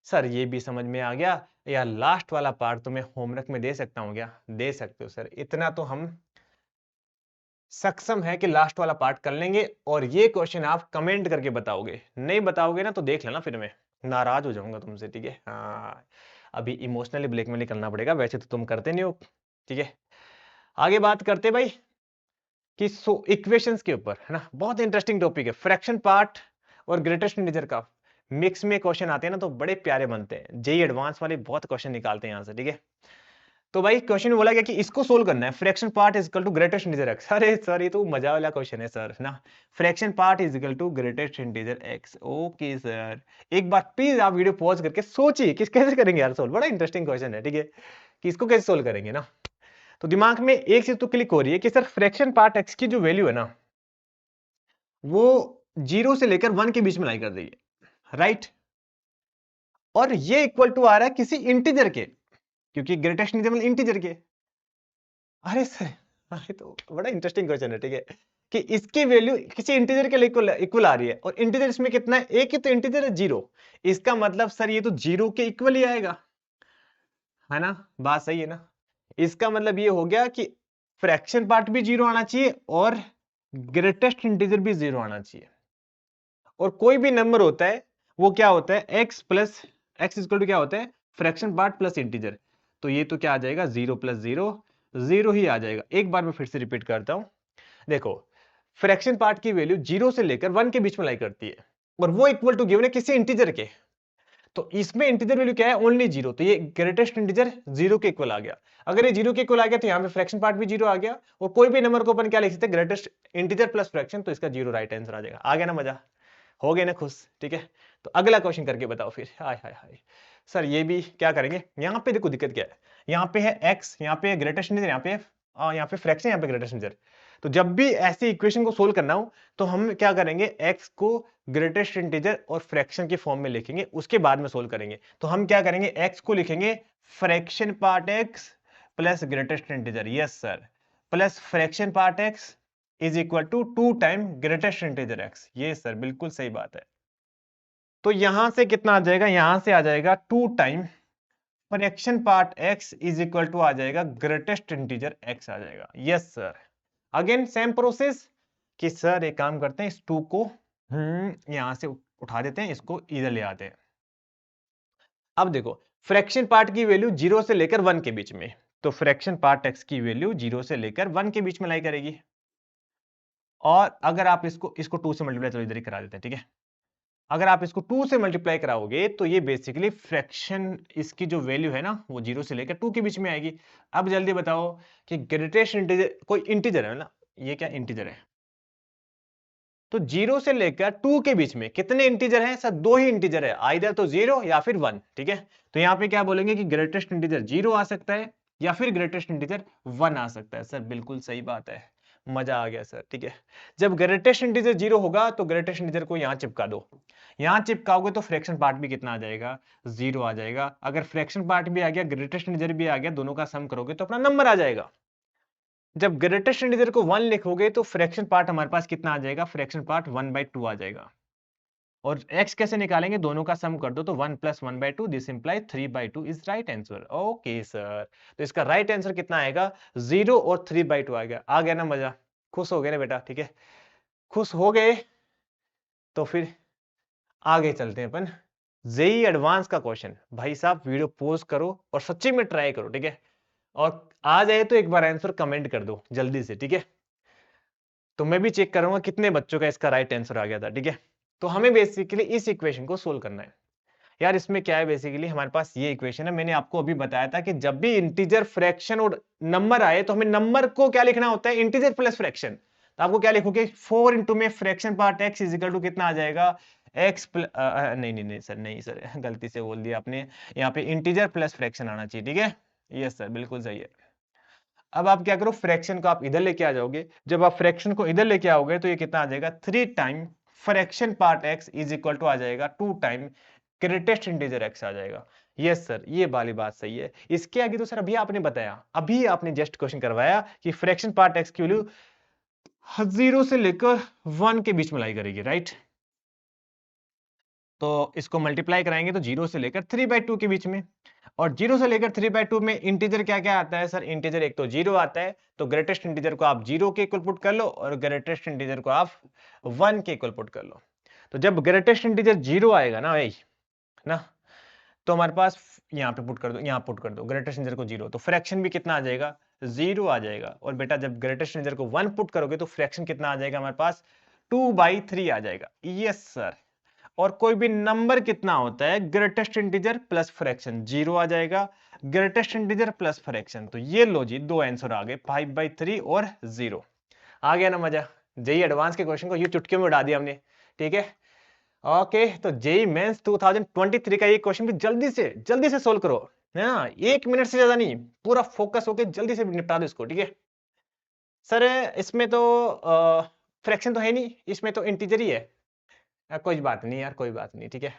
सर ये भी समझ में आ गया, या लास्ट वाला पार्ट तो मैं होमवर्क में दे सकता हूं क्या, दे सकते हो सर, इतना तो हम सक्षम है कि लास्ट वाला पार्ट कर लेंगे, और ये क्वेश्चन आप कमेंट करके बताओगे, नहीं बताओगे ना तो देख लेना, फिर मैं नाराज हो जाऊंगा तुमसे, ठीक है। हाँ, अभी इमोशनली ब्लैकमेल करना पड़ेगा, वैसे तो तुम करते नहीं हो, ठीक है। आगे बात करते भाई कि इक्वेशंस के ऊपर, है ना, बहुत इंटरेस्टिंग टॉपिक है, फ्रैक्शन पार्ट और ग्रेटेस्ट इंटीजर का मिक्स में क्वेश्चन आते हैं ना, तो बड़े प्यारे बनते हैं, जेई एडवांस वाले बहुत क्वेश्चन निकालते हैं यहां से, ठीक है। तो भाई क्वेश्चन बोला गया कि इसको सोल्व करना है, fraction part is equal to greatest integer x. अरे सर ये तो मजा वाला क्वेश्चन है सर, ना, fraction part is equal to greatest integer x. Okay sir, एक बार प्लीज आप वीडियो पॉज करके सोचिए कि कैसे करेंगे यार सोल्व, बड़ा इंटरेस्टिंग क्वेश्चन है, ठीक है, कि इसको कैसे सोल्व करेंगे ना। तो दिमाग में एक चीज तो क्लिक हो रही है कि सर फ्रैक्शन पार्ट एक्स की जो वैल्यू है ना, वो 0 से लेकर 1 के बीच में लाई कर दी है, राइट। और ये इक्वल टू आ रहा है किसी इंटीजर के, क्योंकि ग्रेटेस्ट इंटीजर मतलब इंटीजर के। अरे सर, अरे तो बड़ा इंटरेस्टिंग क्वेश्चन है, ठीक है, कि इसकी वैल्यू किसी इंटीजर के लिए इक्वल आ रही है, और इंटीजर इसमें कितना है, एक ही तो इंटीजर है 0। इसका मतलब सर ये तो 0 के इक्वल ही आएगा, है ना, बात सही है ना। इसका मतलब ये हो गया कि फ्रैक्शन पार्ट भी 0 आना चाहिए और ग्रेटेस्ट इंटीजर भी 0 आना चाहिए। और कोई भी नंबर होता है वो क्या होता है, x plus x equal to क्या होता है, फ्रैक्शन पार्ट प्लस इंटीजर। तो ये तो क्या आ जाएगा, 0 प्लस 0 0 ही आ जाएगा। एक बार मैं फिर से रिपीट करता हूं, देखो, फ्रैक्शन पार्ट की वैल्यू 0 से लेकर 1 के बीच में लाई करती है, और वो इक्वल टू गिवन है किसी इंटीजर के। तो इसमें इंटीजर वैल्यू क्या है, ओनली 0, तो ये ग्रेटेस्ट इंटीजर 0 के इक्वल आ गया। अगर ये 0 के इक्वल आ गया तो यहाँ पे फ्रैक्शन पार्ट भी 0 आ गया, और कोई भी नंबर को अपन क्या लिख सकते हैं, ग्रेटेस्ट इंटीजर प्लस फ्रैक्शन, तो इसका 0 राइट आंसर आ जाएगा। आ गया ना मजा, हो गए ना खुश, ठीक है। तो अगला क्वेश्चन करके बताओ फिर। हाय हाय हाय सर, ये भी क्या करेंगे, यहाँ पे देखो दिक्कत क्या है, यहाँ पे है x, यहाँ पे ग्रेटेस्ट इंटीजर, यहाँ पे फ्रैक्शन, यहाँ पे ग्रेटेस्ट इंटीजर। तो जब भी ऐसी इक्वेशन को सोल्व करना हो तो हम क्या करेंगे, x को ग्रेटेस्ट इंटीजर और फ्रैक्शन के फॉर्म में लिखेंगे, उसके बाद में सोल्व करेंगे। तो हम क्या करेंगे, x को लिखेंगे fraction part x plus greatest integer, yes sir, plus fraction part x is equal to 2 time greatest integer x. ये सर बिल्कुल सही बात है। तो यहां से कितना आ जाएगा, यहां से आ जाएगा 2 time fraction part x is equal to आ जाएगा ग्रेटेस्ट इंटीजर x आ जाएगा। Yes sir, again same process, कि सर एक काम करते हैं, इस 2 को यहां से उठा देते हैं, इसको इधर ले आते हैं। अब देखो, फ्रैक्शन पार्ट की वैल्यू 0 से लेकर 1 के बीच में, तो फ्रैक्शन पार्ट x की वैल्यू 0 से लेकर 1 के बीच में लाई करेगी। और अगर आप इसको 2 से मल्टीप्लाई, चलो इधर ही करा देते हैं, ठीक है। अगर आप इसको 2 से मल्टीप्लाई कराओगे तो ये बेसिकली फ्रैक्शन, इसकी जो वैल्यू है ना वो 0 से लेकर 2 के बीच में आएगी। अब जल्दी बताओ कि ग्रेटेस्ट इंटीजर कोई इंटीजर है ना, ये क्या इंटीजर है, तो 0 से लेकर 2 के बीच में कितने इंटीजर हैं सर? 2 ही इंटीजर है, आइदर तो 0 या फिर 1, ठीक है। तो यहाँ पे क्या बोलेंगे कि ग्रेटेस्ट इंटीजर 0 आ सकता है या फिर ग्रेटेस्ट इंटीजर 1 आ सकता है। सर बिल्कुल सही बात है, मजा आ गया सर, ठीक है। जब ग्रेटेस्ट इंटीजर 0 होगा तो ग्रेटेस्ट इंटीजर को यहाँ चिपका दो, यहाँ चिपकाओगे तो फ्रैक्शन पार्ट भी कितना आ जाएगा? 0 आ जाएगा। अगर फ्रैक्शन पार्ट भी आ गया, ग्रेटेस्ट इंटीजर भी आ गया, दोनों का सम करोगे तो अपना नंबर आ जाएगा। जब ग्रेटेस्ट इंटीजर को 1 लिखोगे तो फ्रैक्शन पार्ट हमारे पास कितना आ जाएगा? फ्रैक्शन पार्ट 1/2 आ जाएगा। और x कैसे निकालेंगे? दोनों का सम कर दो तो 1 + 1/2, this imply 3/2 is right answer. Okay sir, तो इसका राइट आंसर कितना आएगा? 0 और 3/2 आ गया। आ गया ना मजा? खुश हो गए ना बेटा? ठीक है, खुश हो गए तो फिर आगे चलते हैं अपन। जेई एडवांस का क्वेश्चन, भाई साहब वीडियो पॉज करो और सच्ची में ट्राई करो, ठीक है। और आ जाए तो एक बार आंसर कमेंट कर दो जल्दी से, ठीक है। तो मैं भी चेक करूंगा कितने बच्चों का इसका राइट आंसर आ गया था, ठीक है। तो हमें बेसिकली इस इक्वेशन को सोल्व करना है। यार इसमें क्या है, बेसिकली हमारे पास ये इक्वेशन है, मैंने आपको अभी बताया था कि जब भी इंटीजर, फ्रैक्शन और नंबर आए तो हमें नंबर को क्या लिखना होता है? Integer plus fraction. तो आपको क्या लिखोगे? 4 इंटू में fraction part x is equal to कितना आ जाएगा? x नहीं नहीं नहीं सर, नहीं सर गलती से बोल दिया आपने, यहाँ पे इंटीजर प्लस फ्रैक्शन आना चाहिए, ठीक है। यस सर, बिल्कुल सही है। अब आप क्या करो, फ्रैक्शन को आप इधर लेके आ जाओगे। जब आप फ्रैक्शन को इधर लेके आओगे तो ये कितना आ जाएगा? 3 time fraction part x is equal to आ जाएगा 2 टाइम ग्रेटेस्ट इंटीजर x आ जाएगा। यस सर, ये वाली बात सही है। इसके आगे तो सर अभी आपने बताया, अभी आपने जस्ट क्वेश्चन करवाया कि फ्रैक्शन पार्ट x की वैल्यू 0 से लेकर 1 के बीच में लाई करेगी, राइट। तो इसको मल्टीप्लाई कराएंगे तो 0 से लेकर 3/2 के बीच में, और 0 से लेकर 3/2 में इंटीजर क्या क्या आता है सर? इंटीजर एक तो 0 आता है, तो ग्रेटेस्ट इंटीजर को आप 0 के इक्वल पुट कर लो और ग्रेटेस्ट इंटीजर को आप 1 के इक्वल पुट कर लो। तो जब ग्रेटेस्ट इंटीजर 0 आएगा ना भाई, ना, तो हमारे पास यहाँ पे पुट कर दो, यहाँ पुट कर दो ग्रेटेस्ट इंटीजर को 0, तो फ्रैक्शन भी कितना आ जाएगा? 0 आ जाएगा। और बेटा जब ग्रेटेस्ट इंटीजर को 1 पुट करोगे तो फ्रैक्शन कितना आ जाएगा हमारे पास? 2/3 आ जाएगा। Yes sir. और कोई भी नंबर कितना होता है? ग्रेटेस्ट इंटीजर प्लस फ्रैक्शन, 0 आ जाएगा। ग्रेटेस्ट इंटीजर प्लस फ्रैक्शन, तो ये लो जी, दो आंसर आ गए, 5/3 और 0। आ गया ना मजा? जेई एडवांस के क्वेश्चन को ये चुटकी में उड़ा दिया हमने, ठीक है। ओके, तो जेई मेंस 2023 का ये क्वेश्चन भी जल्दी से सोल्व करो, है ना। 1 मिनट से ज्यादा नहीं, पूरा फोकस होकर जल्दी से निपटा दो इसको, ठीक है। सर इसमें तो फ्रैक्शन तो है नहीं, इसमें तो इंटीजर ही है। कोई बात नहीं यार, कोई बात नहीं, ठीक है।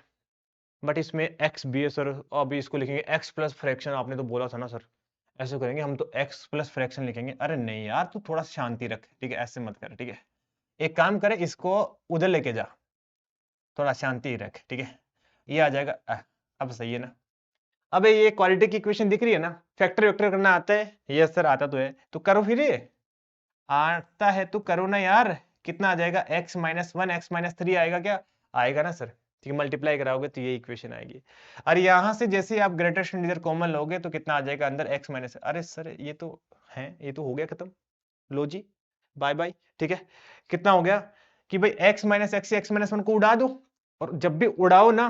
बट इसमें एक्स भी है सर, अभी इसको लिखेंगे एक्स प्लस फ्रैक्शन, आपने तो बोला था ना सर, ऐसे करेंगे हम तो एक्स प्लस फ्रैक्शन लिखेंगे। अरे नहीं यार, तू थोड़ा शांति रख, ठीक है, ऐसे मत कर, ठीक है। एक काम करे, इसको उधर लेके जा, थोड़ा शांति रख, ठीक है। ये आ जाएगा अब सही है ना। अबे ये क्वालिटी की इक्वेशन दिख रही है ना, फैक्टर वेक्टर करना आता है? यस सर आता तो है, तो करो फिर, ये आता है तो करो ना यार। कितना आ जाएगा? x-1 x-3 आएगा क्या? आएगा ना सर, ठीक है। मल्टीप्लाई कराओगे तो ये इक्वेशन आएगी। और यहां से जैसे आप ग्रेटेस्ट इंटीजर कॉमन लोगे तो कितना आ जाएगा अंदर? x माइनस, अरे सर ये तो है, ये तो हो गया खत्म, लो जी, बाय बाय, ठीक है। कितना हो गया कि भाई x-1 को उड़ा दो, और जब भी उड़ाओ ना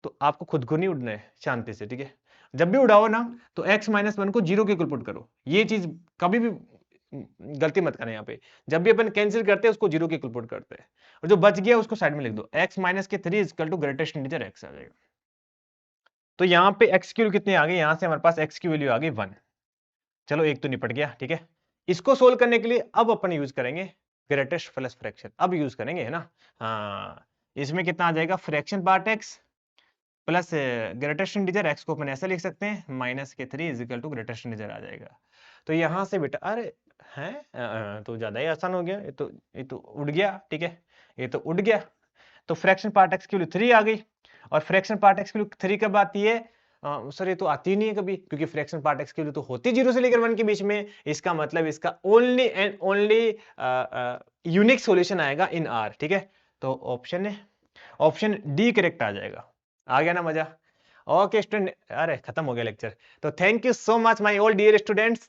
तो आपको खुद को नहीं उड़ना है, शांति से, ठीक है। जब भी उड़ाओ ना तो x-1 को 0 के इक्वल पुट करो। ये चीज कभी भी गलती मत करना। यहाँ पे जब भी अपन कैंसिल करते हैं उसको 0 के इक्वल पुट करते हैं, और जो बच गया उसको साइड में लिख दो, x-3 equal to greatest integer x आ जाएगा। तो यहाँ पे x की वैल्यू कितनी आ गई? यहाँ से हमारे पास x की वैल्यू आ गई 1। चलो एक तो निपट गया, ठीक है। इसको सोल्व करने के लिए अब अपन यूज करेंगे ग्रेटेस्ट प्लस फ्रैक्शन, अब यूज करेंगे, है ना। हाँ, इसमें कितना आ जाएगा? Fraction part x plus greatest integer x को अपन ऐसा लिख सकते हैं -3 is equal to greatest integer आ जाएगा। तो यहां से बेटा, अरे है तो ज्यादा ही आसान हो गया, ये तो उड़ गया, ठीक है, ये तो उड़ गया। तो फ्रैक्शन पार्ट x की वैल्यू 3 आ गई, और फ्रैक्शन पार्ट x की वैल्यू 3 कब आती है? सर ये तो आती ही नहीं है कभी, क्योंकि फ्रैक्शन पार्ट x की वैल्यू तो होती 0 से लेकर 1 के बीच में। इसका मतलब इसका only and only unique solution आएगा इन R, ठीक है। तो ऑप्शन डी करेक्ट आ जाएगा। आ गया ना मजा? ओके स्टूडेंट, अरे खत्म हो गया लेक्चर। तो thank you so much my all dear students.